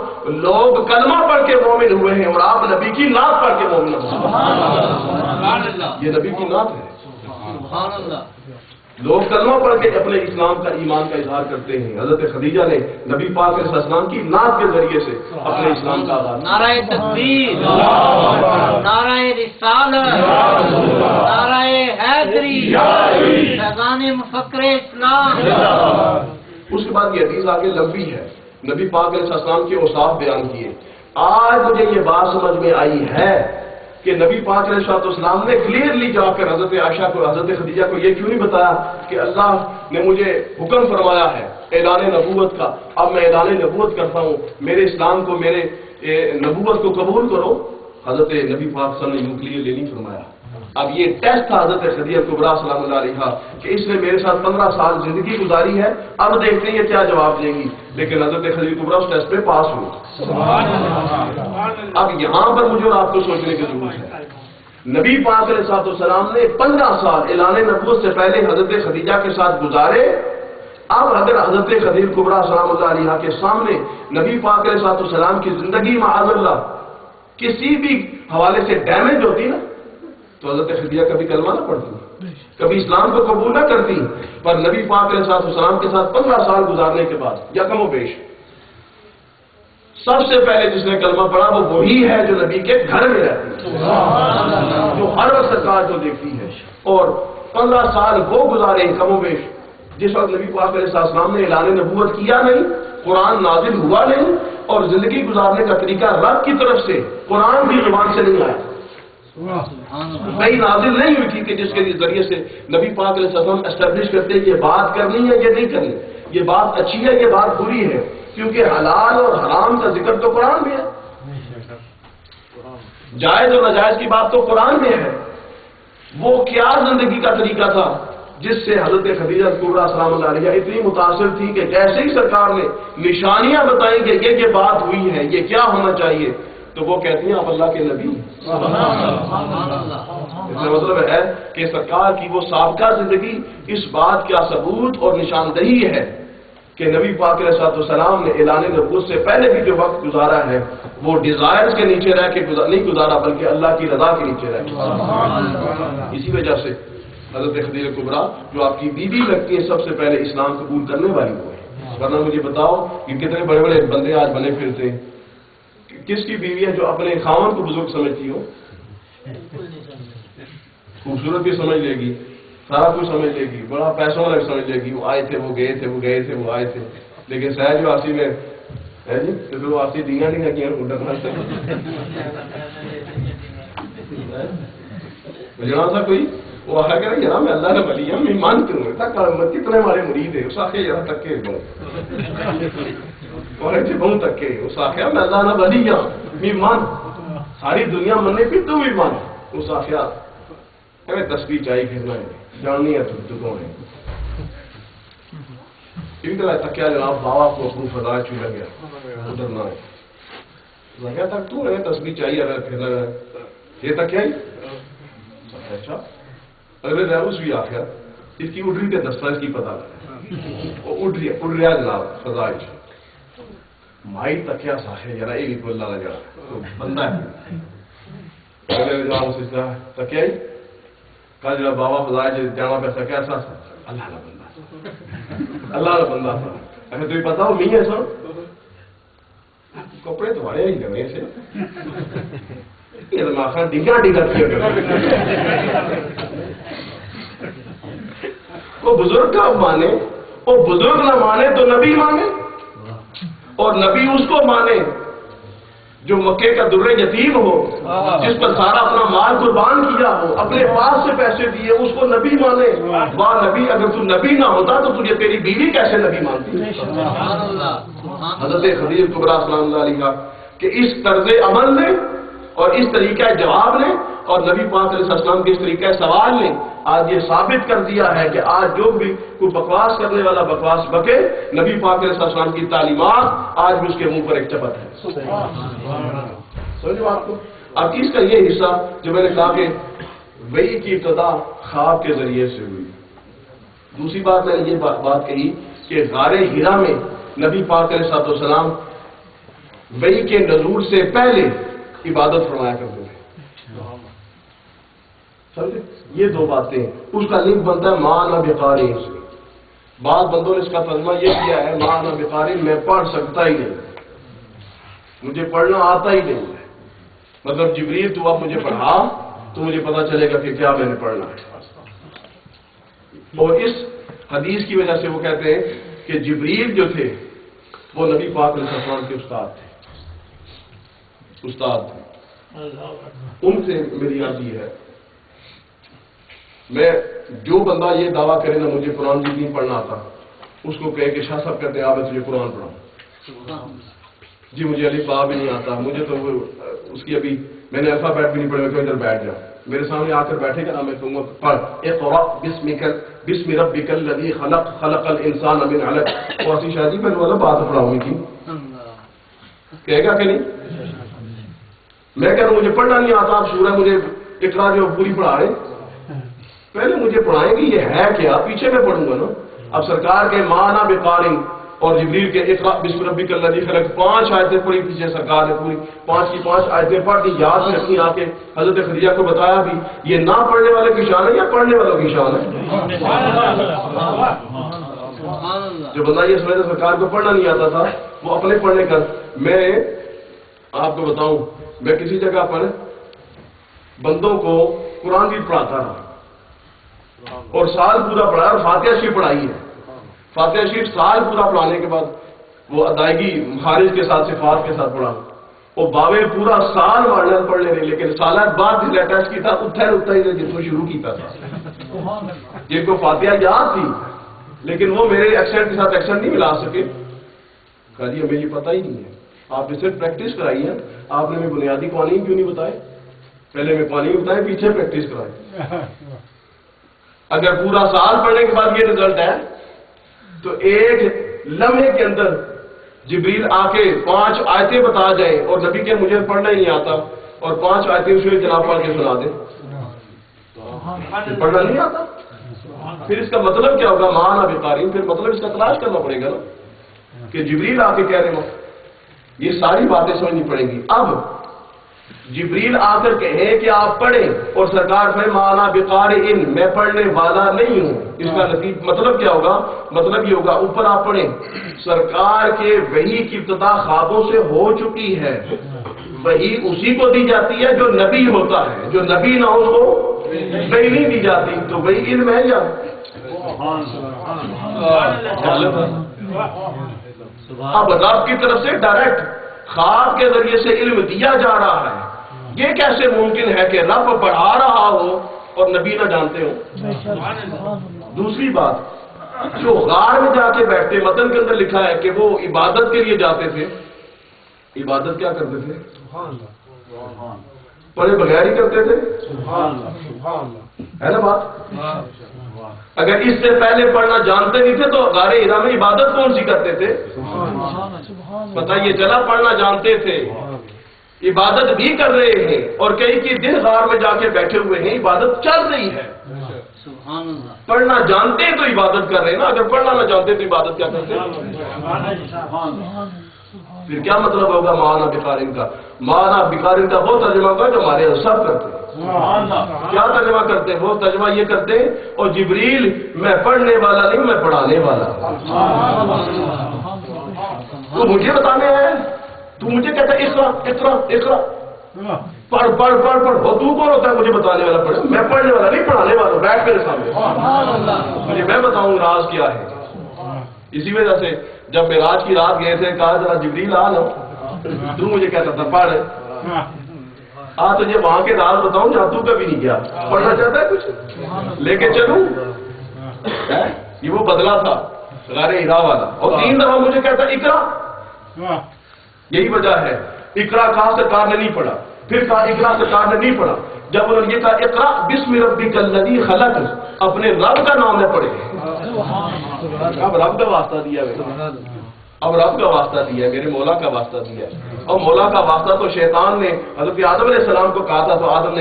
لوگ کلمہ پڑھ کے مومن ہوئے ہیں اور آپ نبی کی نعت پڑھ کے مومن ہوئے ہیں۔ یہ نبی کی نعت ہے۔ لوگ کلمہ پڑھ کے اپنے اسلام کا ایمان کا اظہار کرتے ہیں. حضرت خدیجہ نے نبی پاک علیہ السلام کی نعت کے ذریعے سے اپنے اسلام کا آغاز. نعرہ تکبیر، نعرہ رسالت، نعرہ حیدری، فیضان مفکر اسلام. اس کے بعد یہ حدیث آگے لمبی ہے. نبی پاک علیہ السلام کے اوصاف بیان کیے. آج مجھے یہ بات سمجھ میں آئی ہے کہ نبی پاک علیہ السلام نے کلیئرلی جا کر حضرت عائشہ کو، حضرت خدیجہ کو یہ کیوں نہیں بتایا کہ اللہ نے مجھے حکم فرمایا ہے اعلان نبوت کا، اب میں اعلان نبوت کرتا ہوں، میرے اسلام کو، میرے نبوت کو قبول کرو. حضرت نبی پاک صلی اللہ علیہ وسلم نے یوں کلیئرلی نہیں فرمایا. اب یہ ٹیسٹ تھا حضرت خدیجہ کبریٰ سلام اللہ علیہا کہ اس نے میرے ساتھ 15 سال زندگی گزاری ہے، اب دیکھتے ہیں یہ کیا جواب دیں گی. لیکن حضرت خدیجہ کبریٰ اس ٹیسٹ پہ پاس ہوئی. اب یہاں پر مجھے اور آپ کو سوچنے کی ضرورت ہے. نبی پاک علیہ السلام نے 15 سال اعلان نبوت سے پہلے حضرت خدیجہ کے ساتھ گزارے. اب اگر حضرت خدیجہ کبریٰ سلام اللہ علیہا کے سامنے نبی پاک علیہ السلام کی زندگی معاذ اللہ کسی بھی حوالے سے ڈیمیج ہوتی نا، تو حضرت خدیجہ کبھی کلمہ نہ پڑھتی، کبھی اسلام کو قبول نہ کرتی. پر نبی پاک علیہ السلام کے ساتھ 15 سال گزارنے کے بعد یکم و بیش سب سے پہلے جس نے کلمہ پڑھا وہ وہی ہے جو نبی کے گھر میں رہتی ہے، جو ہر وقت سرکار کو دیکھتی ہے. اور 15 سال وہ گزارے کم و بیش جس وقت نبی پاک علیہ السلام نے اعلان نبوت کیا نہیں، قرآن نازل ہوا نہیں، اور زندگی گزارنے کا طریقہ رب کی طرف سے، قرآن بھی زبان سے نہیں آیا، وہی نازل نہیں ہوئی تھی کہ جس کے ذریعے سے نبی پاک علیہ السلام اسٹیبلش کرتے ہیں یہ بات کرنی ہے یہ نہیں کرنی، یہ بات اچھی ہے یہ بات بری ہے. کیونکہ حلال اور حرام کا ذکر تو قرآن میں ہے، جائز اور ناجائز کی بات تو قرآن میں ہے. وہ کیا زندگی کا طریقہ تھا جس سے حضرت خدیجہ کبریٰ سلام اللہ علیہا اتنی متاثر تھی کہ جیسے ہی سرکار نے نشانیاں بتائیں کہ یہ بات ہوئی ہے، یہ کیا ہونا چاہیے، تو وہ کہتی ہیں آپ اللہ کے نبی. اس کا مطلب ہے کہ سرکار کی وہ سابقہ زندگی اس بات کا ثبوت اور نشاندہی ہے کہ نبی پاک علیہ السلام نے اعلان نبوت سے پہلے بھی جو وقت گزارا ہے وہ ڈیزائرز کے نیچے رہ کے نہیں گزارا بلکہ اللہ کی رضا کے نیچے رہ کے. اسی وجہ سے حضرت خدیجہ کبریٰ جو آپ کی بیوی لگتی ہے سب سے پہلے اسلام قبول کرنے والی وہ ہے. ورنہ مجھے بتاؤ کہ کتنے بڑے بڑے بندے آج بنے پھرتے ہیں. کس کی بیوی ہے جو اپنے خاوند کو بزرگ سمجھتی ہو؟ خوبصورت بھی سمجھ لے گی، سارا کچھ سمجھ لے گی، بڑا پیسوں والا بھی سمجھ لے گی، وہ آئے تھے وہ گئے تھے، وہ گئے تھے وہ آئے تھے. لیکن سہج جو آسی میں ہے جی تو وہ آسی دیا نہیں ہے کہ جناب تھا کوئی وہ آ کر جناب میں اللہ نے بلی ہوں میں مانتی ہوں کتنے ہمارے مرید ہے اس آخر ذرا تک کے بہت تک کے اس آخر میں اللہ نے بلی ہوں میں مان ساری دنیا مننے پھر تو بھی مان اس آخر ہمیں تصویر چاہیے پھرنا ہے جاننی ہے تو کون ہے تکیا جناب بابا کو اپنی فضا چولا گیا ادھر نہ ہے لگا تک تو ہے تصویر چاہیے اگر پھرنا ہے یہ تک کیا ہی اچھا اگلے روز بھی آ گیا اس کی اڈری کے دستہ اس کی پتہ لگا وہ اڑ رہا جناب فضا مائی تکیا ساخے یار یہ کو اللہ لگا بندہ ہے اگلے جناب اس کا تکیا ہی کل جناب بابا فضا جانا پیسہ کیسا اللہ کا بندہ اللہ کا بندہ تھا اگر تمہیں پتا ہو نہیں ہے سر کپڑے تمہارے ہی کرنے سے ڈگا ڈگا وہ بزرگ کا مانے وہ بزرگ نہ مانے تو نبی مانے اور نبی اس کو مانے جو مکے کا در یتیم ہو جس پر سارا اپنا مال قربان کیا ہو اپنے پاس سے پیسے دیے اس کو نبی مانے. واہ نبی اگر تو نبی نہ ہوتا تو تجھے تیری بیوی کیسے نبی مانتی. حضرت خدیجہ کبریٰ سلام اللہ علیہا کہ اس طرز عمل نے اور اس طریقہ جواب نے اور نبی پاک علیہ السلام کے اس طریقہ سوال نے آج یہ ثابت کر دیا ہے کہ آج جو بھی کوئی بکواس کرنے والا بکواس بکے نبی پاک علیہ السلام کی تعلیمات آج بھی اس کے منہ پر ایک چپت ہے. سمجھو آپ کو. اب اس کا یہ حصہ جو میں نے کہا کہ وحی کی ابتدا خواب کے ذریعے سے ہوئی. دوسری بات میں نے یہ بات کہی کہ غار حرا میں نبی پاک علیہ السلام وحی کے نزول سے پہلے عبادت فرمایا کرتے تھے. سمجھے یہ دو باتیں، اس کا لنک بنتا ہے مانا بقاری سے۔ بعض بندوں نے اس کا ترجمہ یہ کیا ہے مانا بقاری، میں پڑھ سکتا ہی نہیں، مجھے پڑھنا آتا ہی نہیں ہے، مطلب جبریل تو اب مجھے پڑھا تو مجھے پتا چلے گا کہ کیا میں نے پڑھنا ہے۔ اور اس حدیث کی وجہ سے وہ کہتے ہیں کہ جبریل جو تھے وہ نبی پاک علیہ السلام کے استاد تھے، ان سے میری عرضی ہے، میں جو بندہ یہ دعویٰ کرے نا مجھے قرآن بھی نہیں پڑھنا آتا، اس کو کہے کہ شاہ صاحب کہتے ہیں آپ میں تجھے قرآن پڑھاؤں، جی مجھے الف با بھی نہیں آتا، مجھے تو اس کی ابھی میں نے الفابیٹ بھی نہیں پڑھا، میں ادھر بیٹھ جاؤں، میرے سامنے آ کر بیٹھے گا نا میں کہوں گا پڑھ اقرأ بسم ربک الذی خلق خلق الانسان من علق، اور اسی شاہ جی میں نے بات پڑھاؤں گی، کہے گا کہ نہیں؟ میں کہہ رہا ہوں مجھے پڑھنا نہیں آتا، آپ سورہ مجھے اقرا جو پوری پڑھا رہے، پہلے مجھے پڑھائیں گے یہ ہے کیا، پیچھے میں پڑھوں گا نا۔ اب سرکار کے مانا بقاری اور جبریل کے اقرا بسم ربک الذی خلق 5 آیتیں پڑھی پیچھے سرکار نے، پوری 5 کی 5 آیتیں پڑھ دی، یاد میں رکھی، آ کے حضرت خدیجہ کو بتایا بھی، یہ نہ پڑھنے والے کی شان ہے یا پڑھنے والوں کی شان ہے؟ جو بندہ یہ سمجھتا سرکار کو پڑھنا نہیں آتا تھا وہ اپنے پڑھنے کا، میں آپ کو بتاؤں میں کسی جگہ پر بندوں کو قرآن بھی پڑھاتا رہا اور سال پورا پڑھایا، اور فاتحہ شریف پڑھائی ہے، فاتحہ شریف سال پورا پڑھانے کے بعد وہ ادائیگی مخارج کے ساتھ صفات کے ساتھ پڑھا، وہ باوے پورا سال مارنر پڑھ لے رہے، لیکن سالات بعد جس ٹیسٹ کی تھا اتھا ہی جس کو شروع کیتا تھا، جن کو فاتحہ یاد تھی لیکن وہ میرے ایکسنٹ کے ساتھ ایکسنٹ نہیں ملا سکے، کہا جی ہمیں یہ پتہ ہی نہیں ہے، آپ نے صرف پریکٹس کرائی ہے، آپ نے ہمیں بنیادی قوانین کیوں نہیں بتائے، پہلے ہمیں قوانین بتائے پیچھے پریکٹس کرائی۔ اگر پورا سال پڑھنے کے بعد یہ رزلٹ ہے تو ایک لمحے کے اندر جبریل آ کے 5 آیتیں بتا جائیں اور نبی کہ مجھے پڑھنا ہی نہیں آتا اور 5 آیتیں اس میں جناب پڑھ کے سنا دیں، پڑھنا نہیں آتا، پھر اس کا مطلب کیا ہوگا مانا بقاری، پھر مطلب اس کا تلاش کرنا پڑے گا نا کہ جبریل آ کے کہہ رہے ہیں، یہ ساری باتیں سمجھنی پڑیں گی۔ اب جبریل آ کر کہیں کہ آپ پڑھیں اور سرکار فرمائے مانا بقاری، میں پڑھنے والا نہیں ہوں، اس کا مطلب کیا ہوگا؟ مطلب یہ ہوگا اوپر آپ پڑھیں، سرکار کے وحی کی ابتدا خوابوں سے ہو چکی ہے، وحی اسی کو دی جاتی ہے جو نبی ہوتا ہے، جو نبی نہ ہو اس کو وحی نہیں دی جاتی، تو وہی علم ہے یا اب رب کی طرف سے ڈائریکٹ خواب کے ذریعے سے علم دیا جا رہا ہے، یہ کیسے ممکن ہے کہ رب پڑھا رہا ہو اور نبی نہ جانتے ہو؟ دوسری بات، جو غار میں جا کے بیٹھتے، متن کے اندر لکھا ہے کہ وہ عبادت کے لیے جاتے تھے، عبادت کیا کرتے تھے؟ پڑھے بغیر ہی کرتے تھے، ہے نا بات؟ اگر اس سے پہلے پڑھنا جانتے نہیں تھے تو غار ہرا میں عبادت کون سی کرتے تھے؟ پتہ یہ چلا پڑھنا جانتے تھے، عبادت بھی کر رہے ہیں، اور کئی کی دن غار میں جا کے بیٹھے ہوئے ہیں، عبادت چل رہی ہے، پڑھنا جانتے تو عبادت کر رہے ہیں نا، اگر پڑھنا نہ جانتے تو عبادت کیا کرتے ہیں؟ پھر کیا مطلب ہوگا مانا بقارن کا؟ مانا بقارن کا وہ ترجمہ ہوگا جو ہمارے سب کرتے ہیں، کیا ترجمہ کرتے ہیں؟ وہ ترجمہ یہ کرتے ہیں، اور جبریل میں پڑھنے والا نہیں میں پڑھانے والا، تو مجھے بتانے آئے، تو مجھے کہتا ہے اقرا اقرا اقرا، پڑھ پڑھ پڑھ پڑھ، اور تو کون ہوتا ہے مجھے بتانے والا؟ پڑھے، میں پڑھنے والا نہیں پڑھانے والا، بیٹھ میرے سامنے، مجھے میں بتاؤں راز کیا ہے۔ اسی وجہ سے جب معراج کی رات گئے تھے کہا ذرا جبریل آ لو، تو مجھے کہتا تھا پڑھ، تجھے وہاں کے راز بتاؤں جہاں تو کبھی نہیں گیا، پڑھنا چاہتا ہے کچھ لے کے چلوں؟ یہ وہ بدلا تھا غار ہرا والا، اور 3 دفعہ مجھے کہتا اقرا، یہی وجہ ہے اقرا کہا سرکار نے نہیں پڑھا، پھر کہا اقرا سرکار نے نہیں پڑھا، جب انہوں نے یہ کہا اقرا بسم ربک الذی خلق، اپنے رب کا نام نہ پڑھے، اب رب کا واسطہ دیا ہے، اب رب کا واسطہ دیا ہے، میرے مولا کا واسطہ دیا ہے، اور مولا کا واسطہ تو شیطان نے حضرت آدم علیہ السلام کو کہا تھا، تو آدم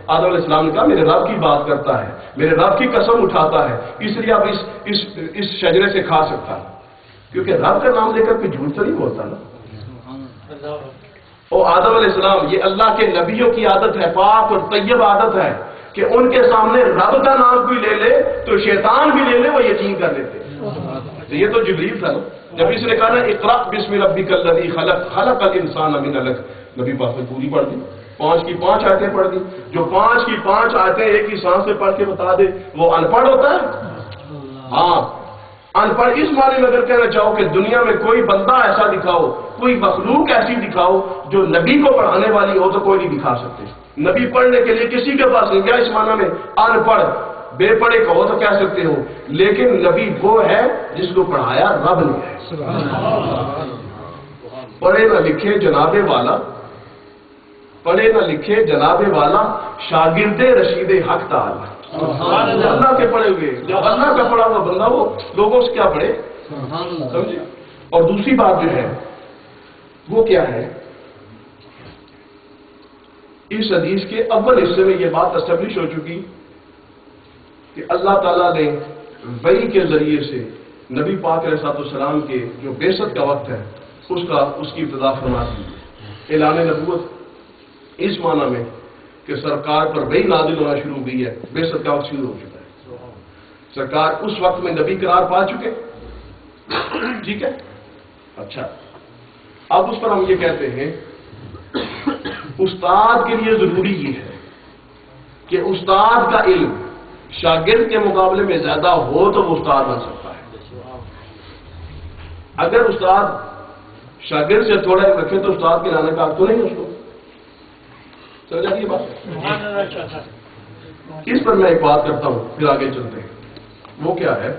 علیہ السلام نے کہا میرے رب کی بات کرتا ہے، میرے رب کی قسم اٹھاتا ہے، اس لیے اب اس شجرے سے کھا سکتا ہے، کیونکہ رب کا نام لے کر کوئی جھوٹ تو نہیں بولتا نا۔ اور آدم علیہ السلام، یہ اللہ کے نبیوں کی عادت ہے، پاک اور طیب عادت ہے، کہ ان کے سامنے رب کا نام کوئی لے لے تو شیطان بھی لے لے وہ یقین کر لیتے. تو یہ تو جبریل تھا نا. جب اس نے کہا نا اقرأ بسم ربک الذی خلق خلق الانسان من علق، نبی پاک نے پوری پڑھ دی، 5 کی 5 آیتیں پڑھ دی. جو 5 کی 5 آیتیں ایک ہی سانس سے پڑھ کے بتا دے وہ ان پڑھ ہوتا ہے؟ ہاں، ان پڑھ اس معنی میں اگر کہنا چاہو کہ دنیا میں کوئی بندہ ایسا دکھاؤ، کوئی مخلوق ایسی دکھاؤ جو نبی کو پڑھانے والی ہو تو کوئی نہیں دکھا سکتے. نبی پڑھنے کے لیے کسی کے پاس نہیں گیا. اس معنی میں ان پڑھ بے پڑھے کہو تو کہہ سکتے ہو، لیکن نبی وہ ہے جس کو پڑھایا رب نے ہے. پڑھے نہ لکھے جناب والا، پڑھے نہ لکھے جناب والا، شاگرد رشید حق تعالی. اللہ کے پڑھے ہوئے، جب اللہ کا پڑھا ہوا بندہ وہ لوگوں سے کیا پڑھے، سمجھے. اور دوسری بات جو ہے وہ کیا ہے، اس حدیث کے اول حصے میں یہ بات اسٹیبلش ہو چکی کہ اللہ تعالیٰ نے وحی کے ذریعے سے نبی پاک علیہ السلام کے جو بعثت کا وقت ہے اس کی ابتدا فرما دی. اعلان نبوت اس معنی میں کہ سرکار پر وحی نازل ہونا شروع ہوئی ہے، بعثت کا وقت شروع ہو چکا ہے. سرکار اس وقت میں نبی قرار پا چکے. ٹھیک ہے. اچھا، اب اس پر ہم یہ کہتے ہیں استاد کے لیے ضروری یہ ہے کہ استاد کا علم شاگرد کے مقابلے میں زیادہ ہو تو وہ استاد بن سکتا ہے. اگر استاد شاگرد سے تھوڑا علم رکھے تو استاد کے لانے کا حق تو نہیں ہے اس کو. سمجھ آتی ہے بات؟ اس پر میں ایک بات کرتا ہوں پھر آگے چلتے ہیں. وہ کیا ہے،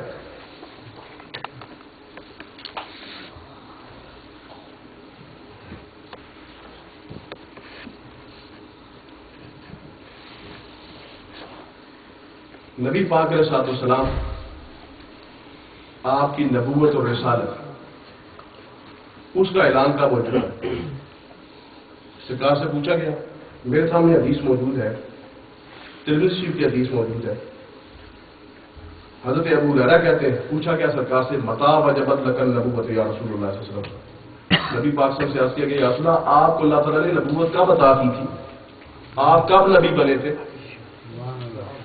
نبی پاک علیہ السلام آپ کی نبوت اور رسالت اس کا اعلان کب ہو چکا. سرکار سے پوچھا گیا، میرے سامنے حدیث موجود ہے، ترمذی شریف کی حدیث موجود ہے. حضرت ابو ہریرہ کہتے ہیں پوچھا گیا سرکار سے، متى وجبت لك النبوۃ یا رسول اللہ صلی اللہ علیہ وسلم. نبی پاک صلی اللہ علیہ وسلم سے عرض کیا گیا، یا رسول اللہ آپ کو اللہ تعالیٰ نے نبوت کب عطا کی تھی، آپ کب نبی بنے تھے؟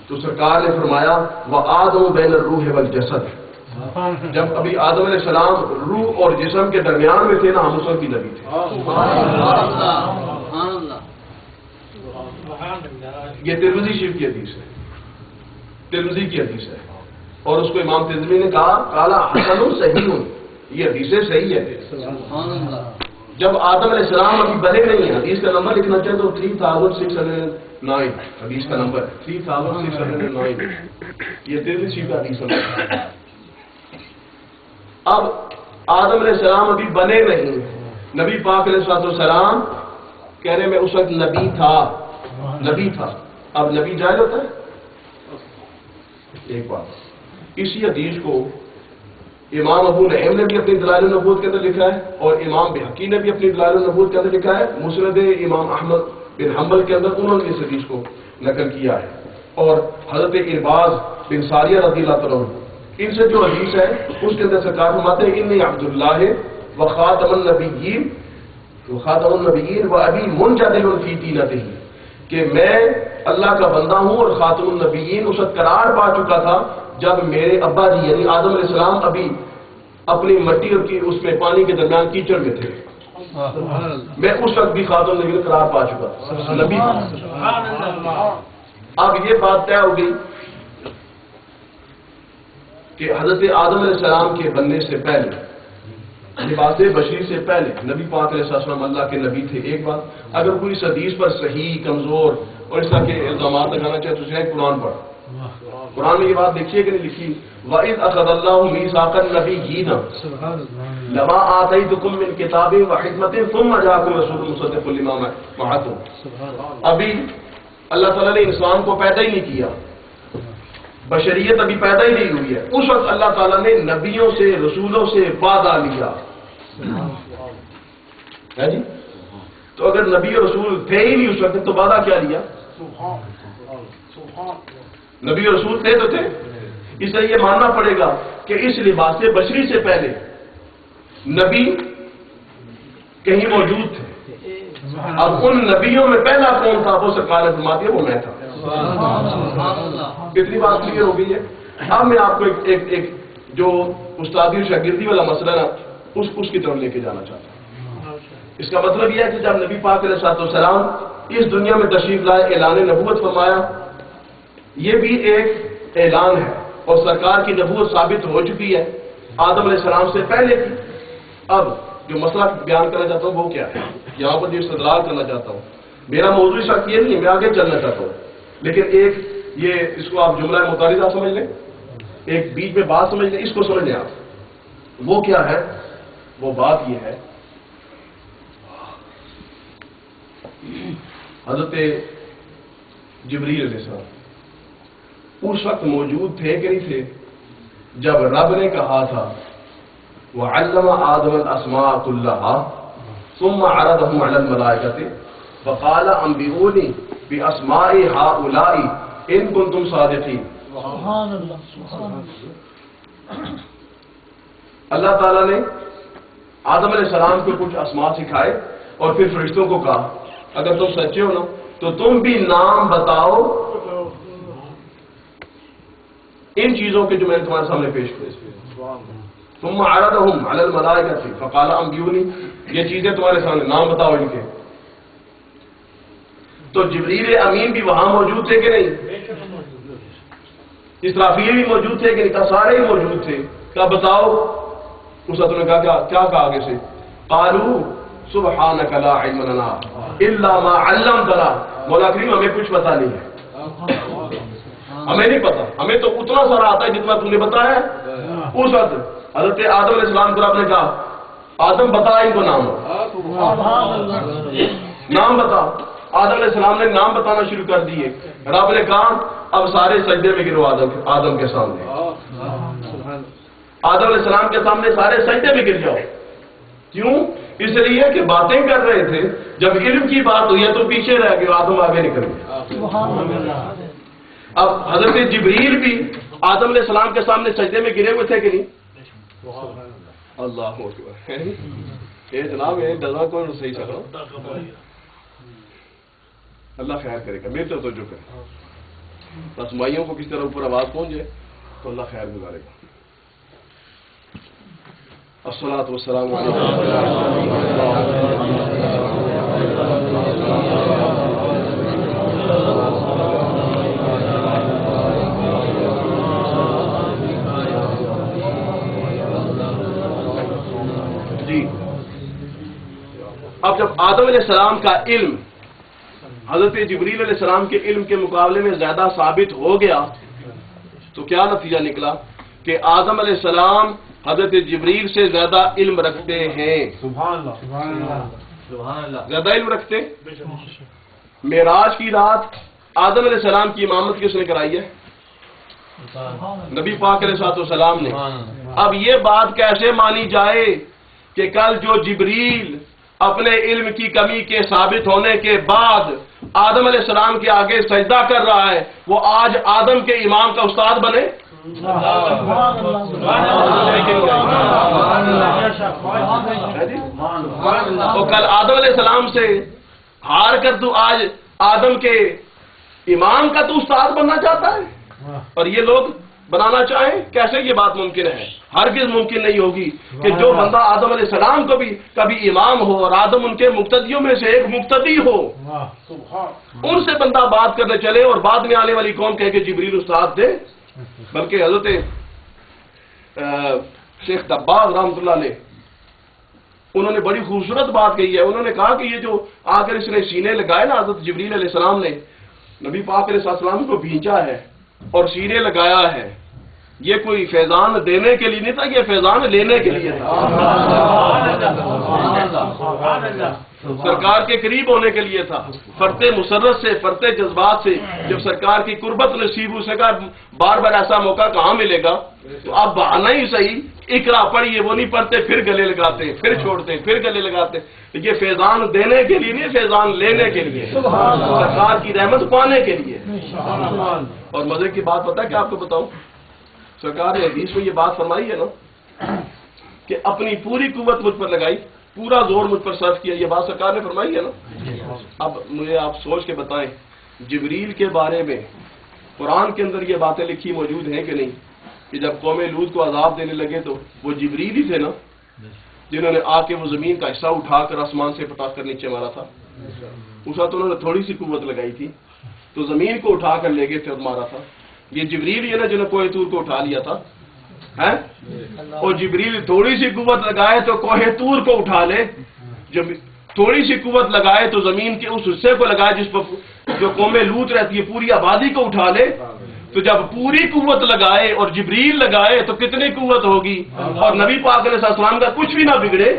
تو سرکار نے فرمایا وآدم بین الروح والجسد، جب ابھی آدم علیہ السلام روح اور جسم کے درمیان میں تھے نا، ہم اس وقت بھی نبی تھے. یہ ترمذی شریف کی حدیث ہے، ترمذی کی حدیث ہے، اور اس کو امام ترمذی نے کہا قال حسن صحیح، یہ حدیث صحیح ہے. جب آدم علیہ السلام ابھی بنے نہیں ہیں، حدیث کا نمبر لکھنا چاہے تو 3609 حدیث کا نمبر 3609، یہ ترمذی شریف کا حدیث ہے. اب آدم علیہ السلام ابھی بنے نہیں، نبی پاک علیہ السلام کہہ رہے میں اس وقت نبی تھا. اب نبی جائز ہوتا ہے؟ ایک بات، اسی حدیث کو امام ابو نعیم نے بھی اپنی دلائل النبوت کے اندر لکھا ہے، اور امام بہقی نے بھی اپنی دلائل النبوت کے اندر لکھا ہے. مسند امام احمد بن حنبل کے اندر انہوں نے اس حدیث کو نقل کیا ہے. اور حضرت ارباز بن ساریہ رضی اللہ تعالیٰ عنہ، ان سے جو حدیث ہے اس کے اندر سرکار فرماتے ہیں انی عبداللہ وخاتم النبیین وابی منجدل فی دینتہ، کہ میں اللہ کا بندہ ہوں اور خاتم النبیین اس وقت قرار پا چکا تھا جب میرے ابا جی یعنی آدم علیہ السلام ابھی اپنی مٹی اور اس میں پانی کے درمیان کیچڑ میں تھے، میں اس وقت بھی خاتم النبیین قرار پا چکا تھا، نبی. اب یہ بات طے ہو گئی کہ حضرت آدم علیہ السلام کے بننے سے پہلے، لباس بشری سے پہلے نبی پاک علیہ السلام اللہ کے نبی تھے. ایک بات، اگر کوئی اس حدیث پر صحیح کمزور اور اس طرح کے الزامات لگانا چاہے تو اسے قرآن پڑھ. قرآن میں یہ بات دیکھیے کہ نہیں لکھی، وَإِذْ أَخَذَ اللَّهُ مِيثَاقَ النَّبِيِّينَ لَمَا آتَيْتُكُم مِّن كِتَابٍ وَحِكْمَةٍ ثُمَّ جَاءَكُم رَّسُولٌ مُصَدِّقٌ لِّمَا مَعَكُمْ. ابھی اللہ تعالیٰ نے انسان کو پیدا ہی نہیں کیا، بشریت ابھی پیدا ہی نہیں ہوئی ہے، اس وقت اللہ تعالیٰ نے نبیوں سے رسولوں سے وعدہ لیا ہے جی. تو اگر نبی اور رسول تھے ہی نہیں اس وقت تو وعدہ کیا لیا؟ نبی اور رسول تھے تو تھے. اس لیے یہ ماننا پڑے گا کہ اس لباس بشری سے پہلے نبی کہیں موجود تھے. اب ان نبیوں میں پہلا کون تھا؟ وہ سرکار نے فرما دیا وہ میں تھا. کتنی بات کلیئر ہو گئی ہے؟ اب میں آپ کو ایک جو استادی اور شاگردی والا مسئلہ نا اس کی طرف لے کے جانا چاہتا ہوں۔ اس کا مطلب یہ ہے کہ جب نبی پاک علیہ السلام اس دنیا میں تشریف لائے، اعلان نبوت فرمایا، یہ بھی ایک اعلان ہے اور سرکار کی نبوت ثابت ہو چکی ہے آدم علیہ السلام سے پہلے کی۔ اب جو مسئلہ بیان کرنا چاہتا ہوں وہ کیا ہے، یہاں پر جو استدلال کرنا چاہتا ہوں، میرا موضوع شک یہ نہیں ہے، میں آگے چلنا چاہتا ہوں، لیکن ایک یہ اس کو آپ جملہ متعارضہ سمجھ لیں، ایک بیچ میں بات سمجھ لیں، اس کو سمجھ لیں آپ۔ وہ کیا ہے؟ وہ بات یہ ہے، حضرت جبریل علیہ السلام اس وقت موجود تھے کہ نہیں تھے جب رب نے کہا تھا وَعَلَّمَ آدَمَ الْأَسْمَاءَ كُلَّهَا ثُمَّ عَرَضَهُمْ عَلَى الْمَلَائِكَةِ فَقَالَ أَنبِئُونِي بِأَسْمَاءِ هَؤُلَاءِ إِن كُنتُمْ صَادِقِينَ۔ سبحان اللہ، سبحان اللہ۔ اللہ تعالیٰ نے آدم علیہ السلام کو کچھ اسماء سکھائے اور پھر فرشتوں کو کہا اگر تم سچے ہو نا تو تم بھی نام بتاؤ ان چیزوں کے جو میں نے تمہارے سامنے پیش کیے۔ ثم عرضهم على الملائكة فقال انبئوني، یہ چیزیں تمہارے سامنے، نام بتاؤ ان کے۔ تو جبریل امین بھی وہاں موجود تھے کہ نہیں؟ اسرافیل بھی موجود تھے کہ نہیں؟ سارے ہی موجود تھے۔ کیا بتاؤ؟ اس وقت نے کہا کیا کہا آگے سے؟ قالوا سبحانك لا علم لنا الا ما علمتنا، مولا کریم ہمیں کچھ پتہ نہیں ہے، ہمیں نہیں پتا، ہمیں تو اتنا سارا آتا ہے جتنا تم نے بتایا ہے۔ اس وقت حضرت آدم علیہ السلام کو آپ نے کہا آدم بتا ان کو نام نام بتا۔ آدم علیہ السلام نے نام بتانا شروع کر دیے۔ رب نے کہا اب سارے سجدے میں گرو آدم کے سامنے، آدم علیہ السلام کے سامنے سارے سجدے میں گر جاؤ۔ کیوں؟ اس لیے کہ باتیں کر رہے تھے، جب علم کی بات ہوئی ہے تو پیچھے رہ گئے، آدم آگے نکل گئے۔ اب حضرت جبریل بھی آدم علیہ السلام کے سامنے سجدے میں گرے ہوئے تھے کہ نہیں؟ اللہ اکبر۔ یہ جناب یہ ڈرا کون صحیح چلو، اللہ خیر کرے گا، میرے تو توجہ کرے، بس مائیوں کو کس طرح اوپر آواز پہنچ جائے تو اللہ خیر گزارے گا۔ الصلاۃ والسلام جی۔ اب جب آدم علیہ السلام کا علم حضرت جبریل علیہ السلام کے علم کے مقابلے میں زیادہ ثابت ہو گیا تو کیا نتیجہ نکلا کہ آدم علیہ السلام حضرت جبریل سے زیادہ علم رکھتے ہیں۔ سبحان اللہ، زیادہ علم رکھتے۔ معراج کی رات آدم علیہ السلام کی امامت کس نے کرائی ہے؟ نبی پاک علیہ السلام نے۔ اب یہ بات کیسے مانی جائے کہ کل جو جبریل اپنے علم کی کمی کے ثابت ہونے کے بعد آدم علیہ السلام کے آگے سجدہ کر رہا ہے، وہ آج آدم کے امام کا استاد بنے؟ تو کل آدم علیہ السلام سے ہار کر تو آج آدم کے امام کا تو استاد بننا چاہتا ہے، اور یہ لوگ بنانا چاہیں؟ کیسے یہ بات ممکن ہے؟ ہرگز ممکن نہیں ہوگی کہ جو بندہ آدم علیہ السلام کو بھی کبھی امام ہو اور آدم ان کے مقتدیوں میں سے ایک مقتدی ہو، ان سے بندہ بات کرنے چلے اور بعد میں آنے والی قوم کہے کہ جبریل استاد تھے۔ بلکہ حضرت شیخ دباغ رحمۃ اللہ علیہ انہوں نے بڑی خوبصورت بات کہی ہے۔ انہوں نے کہا کہ یہ جو آ کر اس نے سینے لگائے نا حضرت جبریل علیہ السلام نے نبی پاک علیہ السلام کو بھیجا ہے اور سینے لگایا ہے، یہ کوئی فیضان دینے کے لیے نہیں تھا، یہ فیضان لینے کے لیے تھا، سرکار کے قریب ہونے کے لیے تھا، فرت مسرت سے، فرت جذبات سے۔ جب سرکار کی قربت نصیب اسے کہا بار بار ایسا موقع کہاں ملے گا، تو آپ بہانا ہی صحیح اقرا پڑھیے، وہ نہیں پڑھتے پھر گلے لگاتے، پھر چھوڑتے، پھر گلے لگاتے۔ یہ فیضان دینے کے لیے نہیں، فیضان لینے کے لیے، سرکار کی رحمت پانے کے لیے۔ اور مزے کی بات پتہ ہے کیا آپ کو بتاؤں، سرکار نے حدیث میں یہ بات فرمائی ہے نا کہ اپنی پوری قوت مجھ پر لگائی، پورا زور مجھ پر صرف کیا، یہ بات سرکار نے فرمائی ہے نا۔ اب مجھے آپ سوچ کے بتائیں جبریل کے بارے میں قرآن کے اندر یہ باتیں لکھی موجود ہیں کہ نہیں کہ جب قوم لوط کو عذاب دینے لگے تو وہ جبریل ہی تھے نا جنہوں نے آ کے وہ زمین کا حصہ اٹھا کر آسمان سے پٹا کر نیچے مارا تھا؟ اس وقت انہوں نے تھوڑی سی قوت لگائی تھی تو زمین کو اٹھا کر لے گئے تھے اور مارا تھا. یہ جبریل ہی ہے نا جنہوں نے کوہ طور کو اٹھا لیا تھا. اور جبریل تھوڑی سی قوت لگائے تو کوہ طور کو اٹھا لے، جب تھوڑی سی قوت لگائے تو زمین کے اس حصے کو لگائے جس پر جو قوم لوط رہتی ہے پوری آبادی کو اٹھا لے. تو جب پوری قوت لگائے اور جبریل لگائے تو کتنی قوت ہوگی، اور نبی پاک علیہ السلام کا کچھ بھی نہ بگڑے.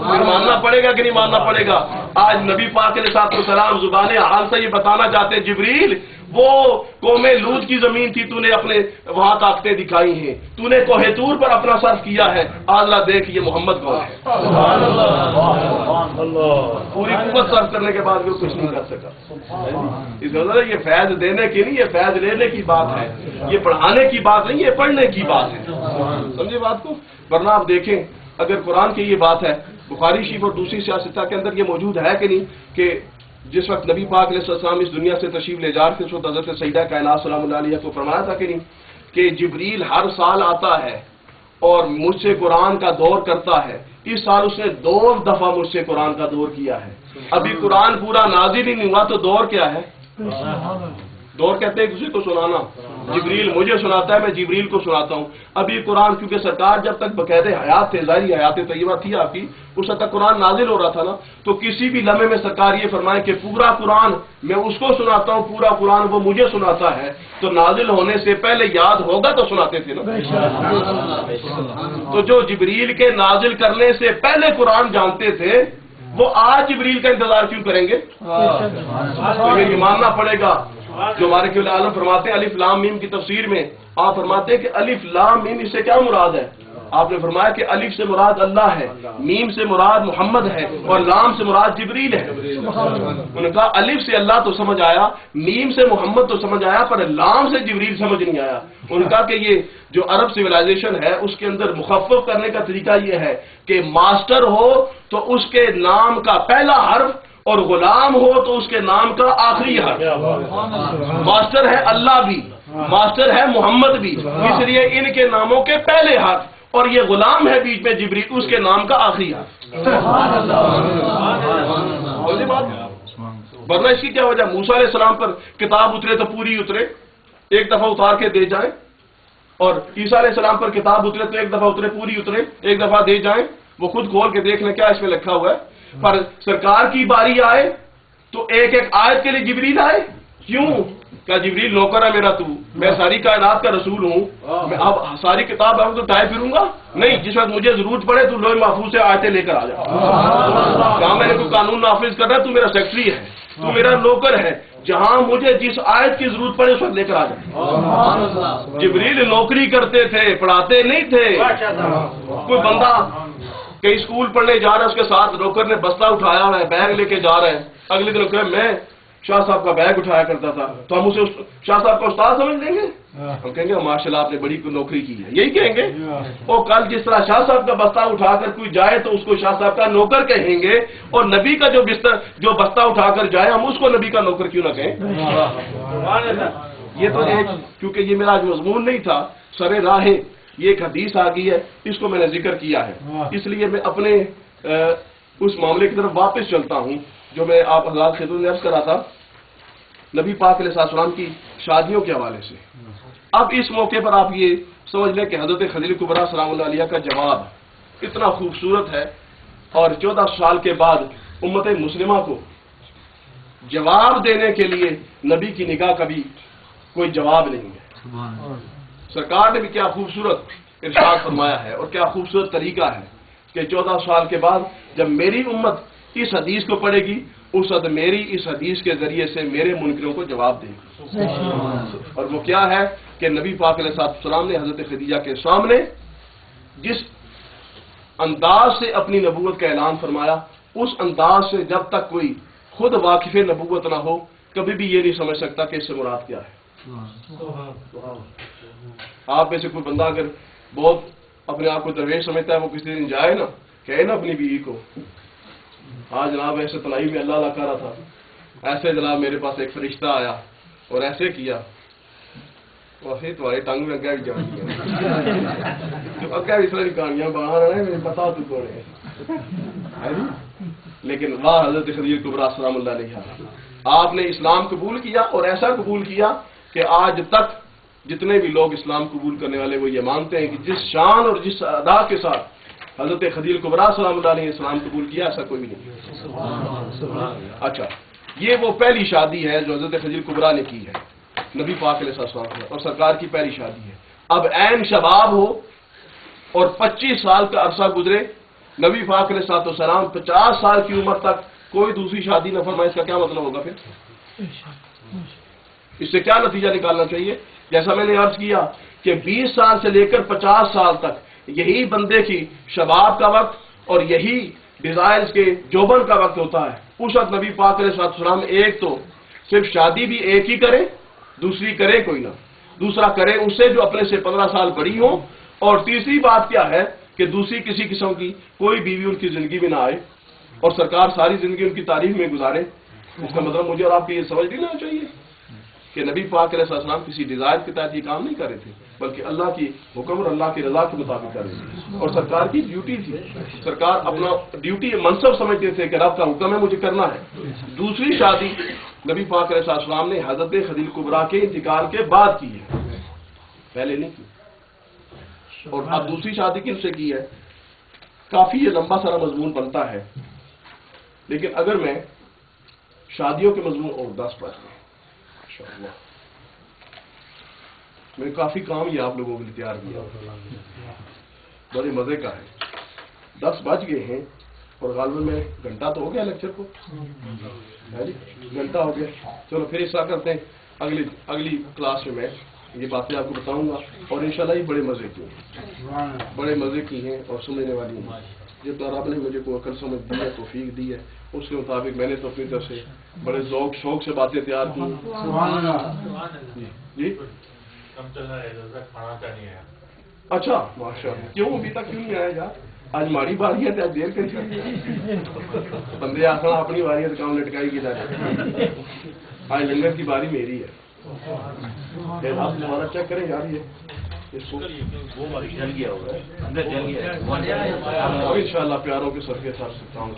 پھر ماننا پڑے گا کہ نہیں ماننا پڑے گا؟ آج نبی پاک علیہ السلام زبان حال سے یہ بتانا چاہتے ہیں جبریل وہ قوم لوط کی زمین تھی، تو نے اپنے وہاں طاقتیں دکھائی ہیں، تو نے کوہ طور پر اپنا صرف کیا ہے، اللہ دیکھ یہ محمد کون ہے. پوری قوت صرف کرنے کے بعد بھی وہ کچھ نہیں کر سکا. اس وجہ یہ فیض دینے کی نہیں، یہ فیض لینے کی بات ہے، یہ پڑھانے کی بات نہیں، یہ پڑھنے کی بات ہے. سمجھے بات کو؟ ورنہ آپ دیکھیں اگر قرآن کی یہ بات ہے، بخاری شریف اور دوسری سیاستہ کے اندر یہ موجود ہے کہ نہیں کہ جس وقت نبی پاک علیہ السلام اس دنیا سے تشریف لے جا رہے تھے اس وقت حضرت سیدہ کائنات سلام اللہ علیہ کو فرمایا تھا کہ نہیں کہ جبریل ہر سال آتا ہے اور مجھ سے قرآن کا دور کرتا ہے. اس سال اس نے 2 دفعہ مجھ سے قرآن کا دور کیا ہے. ابھی قرآن پورا نازل ہی نہیں ہوا تو دور کیا ہے؟ دور کہتے ہیں کسی کو سنانا. جبریل مجھے سناتا ہے، میں جبریل کو سناتا ہوں. ابھی قرآن کیونکہ سرکار جب تک باقاعدہ حیات تھے، ظاہری حیات طیبہ تھی آپ کی، اس وقت تک قرآن نازل ہو رہا تھا نا، تو کسی بھی لمحے میں سرکار یہ فرمائے کہ پورا قرآن میں اس کو سناتا ہوں، پورا قرآن وہ مجھے سناتا ہے، تو نازل ہونے سے پہلے یاد ہوگا تو سناتے تھے نا. تو جو جبریل کے نازل کرنے سے پہلے قرآن جانتے تھے وہ آج جبریل کا انتظار کیوں کریں گے؟ تو یہ ماننا پڑے گا. جو ہمارے قبلہ عالم فرماتے ہیں الف لام میم کی تفسیر میں آپ فرماتے ہیں کہ الف لام میم اس سے کیا مراد ہے؟ آپ نے فرمایا کہ الف سے مراد اللہ ہے، میم سے مراد محمد ہے، اور لام سے مراد جبریل ہے. انہوں نے کہا الف سے اللہ تو سمجھ آیا، میم سے محمد تو سمجھ آیا، پر لام سے جبریل سمجھ نہیں آیا. انہوں نے کہا کہ یہ جو عرب سویلائزیشن ہے اس کے اندر مخفف کرنے کا طریقہ یہ ہے کہ ماسٹر ہو تو اس کے نام کا پہلا حرف اور غلام ہو تو اس کے نام کا آخری حرف. ماسٹر ہے اللہ بھی، ماسٹر ہے محمد بھی، اس لیے ان کے ناموں کے پہلے حرف، اور یہ غلام ہے بیچ میں جبریل، اس کے نام کا آخری حرف. ورنہ اس کی کیا وجہ؟ موسیٰ علیہ السلام پر کتاب اترے تو پوری اترے، ایک دفعہ اتار کے دے جائیں، اور عیسیٰ علیہ السلام پر کتاب اترے تو ایک دفعہ اترے پوری اترے، ایک دفعہ دے جائیں، وہ خود کھول کے دیکھ لیں کیا اس میں لکھا ہوا ہے. پر سرکار کی باری آئے تو ایک ایک آیت کے لیے جبریل آئے. کیوں؟ کیا جبریل نوکر ہے میرا؟ تو میں ساری کائنات کا رسول ہوں، میں اب ساری کتاب تو ٹائپ پھروں گا نہیں. جس وقت مجھے ضرورت پڑے تو لوح محفوظ سے آیتیں لے کر آ جا. کہاں میں نے کوئی قانون نافذ کرنا ہے؟ تو میرا سیکٹری ہے، تو میرا نوکر ہے، جہاں مجھے جس آیت کی ضرورت پڑے اس وقت لے کر آ جا. جبریل نوکری کرتے تھے، پڑھاتے نہیں تھے. کوئی بندہ کئی اسکول پڑھنے جا رہا ہے، اس کے ساتھ نوکر نے بستہ اٹھایا ہوا ہے، بیگ لے کے جا رہے ہیں، اگلے دن کہ میں شاہ صاحب کا بیگ اٹھایا کرتا تھا، تو ہم اسے شاہ صاحب کا استاد سمجھ لیں گے؟ ہم کہیں گے ماشاء اللہ آپ نے بڑی نوکری کی ہے، یہی کہیں گے. اور کل جس طرح شاہ صاحب کا بستہ اٹھا کر کوئی جائے تو اس کو شاہ صاحب کا نوکر کہیں گے، اور نبی کا جو بستہ اٹھا کر جائے ہم اس کو نبی کا نوکر کیوں نہ کہیں؟ یہ تو ایک کیونکہ یہ میرا آج مضمون نہیں تھا، سر راہ یہ ایک حدیث آ گئی ہے، اس کو میں نے ذکر کیا ہے، اس لیے میں اپنے اس معاملے کی طرف واپس چلتا ہوں جو میں آپ حضرات خدمت میں عرض کرا تھا نبی پاک علیہ السلام کی شادیوں کے حوالے سے. اب اس موقع پر آپ یہ سمجھ لیں کہ حضرت خدیجہ کبریٰ سلام اللہ علیہ کا جواب اتنا خوبصورت ہے، اور 14 سال کے بعد امت مسلمہ کو جواب دینے کے لیے نبی کی نگاہ کا بھی کوئی جواب نہیں ہے. سرکار نے بھی کیا خوبصورت ارشاد فرمایا ہے اور کیا خوبصورت طریقہ ہے کہ 14 سال کے بعد جب میری امت اس حدیث کو پڑھے گی اس وقت میری اس حدیث کے ذریعے سے میرے منکروں کو جواب دے گی. اور وہ کیا ہے کہ نبی پاک علیہ السلام نے حضرت خدیجہ کے سامنے جس انداز سے اپنی نبوت کا اعلان فرمایا، اس انداز سے جب تک کوئی خود واقف نبوت نہ ہو کبھی بھی یہ نہیں سمجھ سکتا کہ اس سے مراد کیا ہے. آپ میں سے کوئی بندہ اگر بہت اپنے آپ کو درویش سمجھتا ہے، وہ کسی دن جائے نا، کہے نا اپنی بیوی کو آج جناب ایسے تنہائی میں اللہ اللہ کر رہا تھا، ایسے جناب میرے پاس ایک فرشتہ آیا اور ایسے کیا، ویسے تمہاری ٹنگ میں اگے بھی جانی اگے بھی اس طرح کی کہانیاں بنا رہے ہیں، مجھے پتا تو کون ہے، لیکن واہ حضرت خدیجہ کبریٰ سلام اللہ علیہا، آپ نے اسلام قبول کیا اور ایسا قبول کیا کہ آج تک جتنے بھی لوگ اسلام قبول کرنے والے وہ یہ مانتے ہیں کہ جس شان اور جس ادا کے ساتھ حضرت خدیجہ کبریٰ سلام اللہ علیہ اسلام قبول کیا ایسا کوئی بھی نہیں۔ اچھا، یہ وہ پہلی شادی ہے جو حضرت خدیجہ کبریٰ نے کی ہے نبی پاک علیہ السلام اور سرکار کی پہلی شادی ہے۔ اب عین شباب ہو اور 25 سال کا عرصہ گزرے، نبی پاک علیہ السلام 50 سال کی عمر تک کوئی دوسری شادی نہ فرمائے، اس کا کیا مطلب ہوگا؟ پھر اس سے کیا نتیجہ نکالنا چاہیے؟ جیسا میں نے عرض کیا کہ 20 سال سے لے کر 50 سال تک یہی بندے کی شباب کا وقت اور یہی ڈیزائرز کے جوبن کا وقت ہوتا ہے۔ اس وقت نبی پاک علیہ السلام ایک تو صرف شادی بھی ایک ہی کرے، دوسری کرے کوئی نہ، دوسرا کرے اس سے جو اپنے سے 15 سال بڑی ہو، اور تیسری بات کیا ہے کہ دوسری کسی قسم کی کوئی بیوی ان کی زندگی میں نہ آئے اور سرکار ساری زندگی ان کی تعریف میں گزارے۔ اس کا مطلب مجھے اور آپ کو یہ سمجھ لینا چاہیے کہ نبی پاک علیہ السلام کسی ڈیزائر کے تحت یہ کام نہیں کر رہے تھے، بلکہ اللہ کی حکم اور اللہ کی رضا کے مطابق کر رہے تھے، اور سرکار کی ڈیوٹی تھی، سرکار اپنا ڈیوٹی منصب سمجھتے تھے کہ رب کا حکم ہے مجھے کرنا ہے۔ دوسری شادی نبی پاک علیہ السلام نے حضرت خدیجہ کبریٰ کے انتقال کے بعد کی ہے، پہلے نہیں کی۔ اور اب دوسری شادی کن سے کی ہے؟ کافی یہ لمبا سارا مضمون بنتا ہے، لیکن اگر میں شادیوں کے مضمون اور 10 بج گئے انشاءاللہ، میں کافی کام یہ آپ لوگوں کے لیے تیار کیا، بڑے مزے کا ہے۔ 10 بج گئے ہیں اور غالباً میں گھنٹہ تو ہو گیا لیکچر کو، گھنٹہ ہو گیا۔ چلو پھر ایسا کرتے ہیں، اگلی کلاس میں یہ باتیں آپ کو بتاؤں گا، اور انشاءاللہ یہ بڑے مزے کی ہیں، بڑے مزے کی ہیں اور سمجھنے والی ہیں۔ جب تو آپ نے مجھے کوئی عقل سمجھ دی ہے، توفیق دی ہے، اس کے مطابق میں نے تو اپنی طرف سے بڑے ذوق شوق سے باتیں تیار کی۔ جی اچھا، ماشاء اللہ، کیوں ابھی تک کیوں نہیں آیا یار؟ آج ہماری باری ہے تو آج دیر کری بندے آسان اپنی باری ہے تو کام لٹکائی کی جائے، آج لنگر کی باری میری ہے۔ آپ ہمارا چیک کریں یار، یہ اس کو انشاءاللہ پیاروں کے سر کے ساتھ سکتا ہوں۔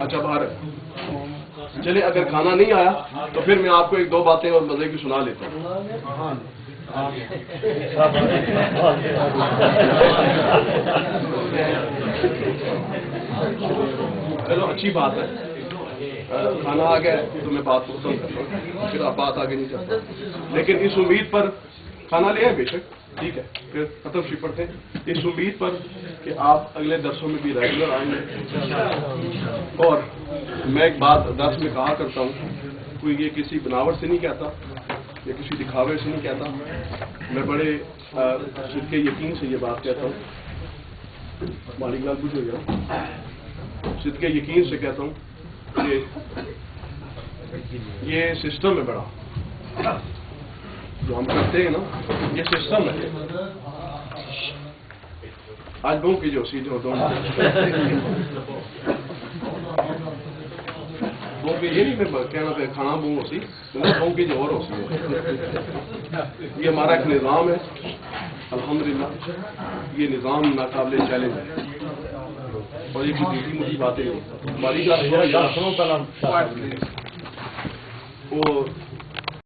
اچھا باہر چلے، اگر کھانا نہیں آیا تو پھر میں آپ کو 1-2 باتیں اور مزے کی سنا لیتا ہوں۔ چلو اچھی بات ہے، کھانا آ گیا تو میں بات کو ختم کرتا ہوں، پھر آپ بات آگے نہیں کرتا، لیکن اس امید پر کھانا لے آئے بے شک، ٹھیک ہے، پھر ختم شی پڑھتے ہیں، اس امید پر کہ آپ اگلے درسوں میں بھی ریگولر آئیں گے۔ اور میں ایک بات درس میں کہا کرتا ہوں، کوئی یہ کسی بناوٹ سے نہیں کہتا یا کسی دکھاوے سے نہیں کہتا، میں بڑے صدق یقین سے یہ بات کہتا ہوں، ہماری گال کچھ ہو گیا، صدق یقین سے کہتا ہوں کہ یہ سسٹم ہے بڑا جو ہم کرتے ہیں نا، یہ سسٹم ہے۔ آج بہو کی جو سیدھے ہوتا ہوں بہو کی یہ نہیں میں کہنا پہ کھانا بہو ہوتی، بہو کی جو اور ہوتی ہے۔ یہ ہمارا ایک نظام ہے، الحمدللہ یہ نظام ناقابل چیلنج ہے، اور یہ کسی بھی مجھے باتیں نہیں، ہماری وہ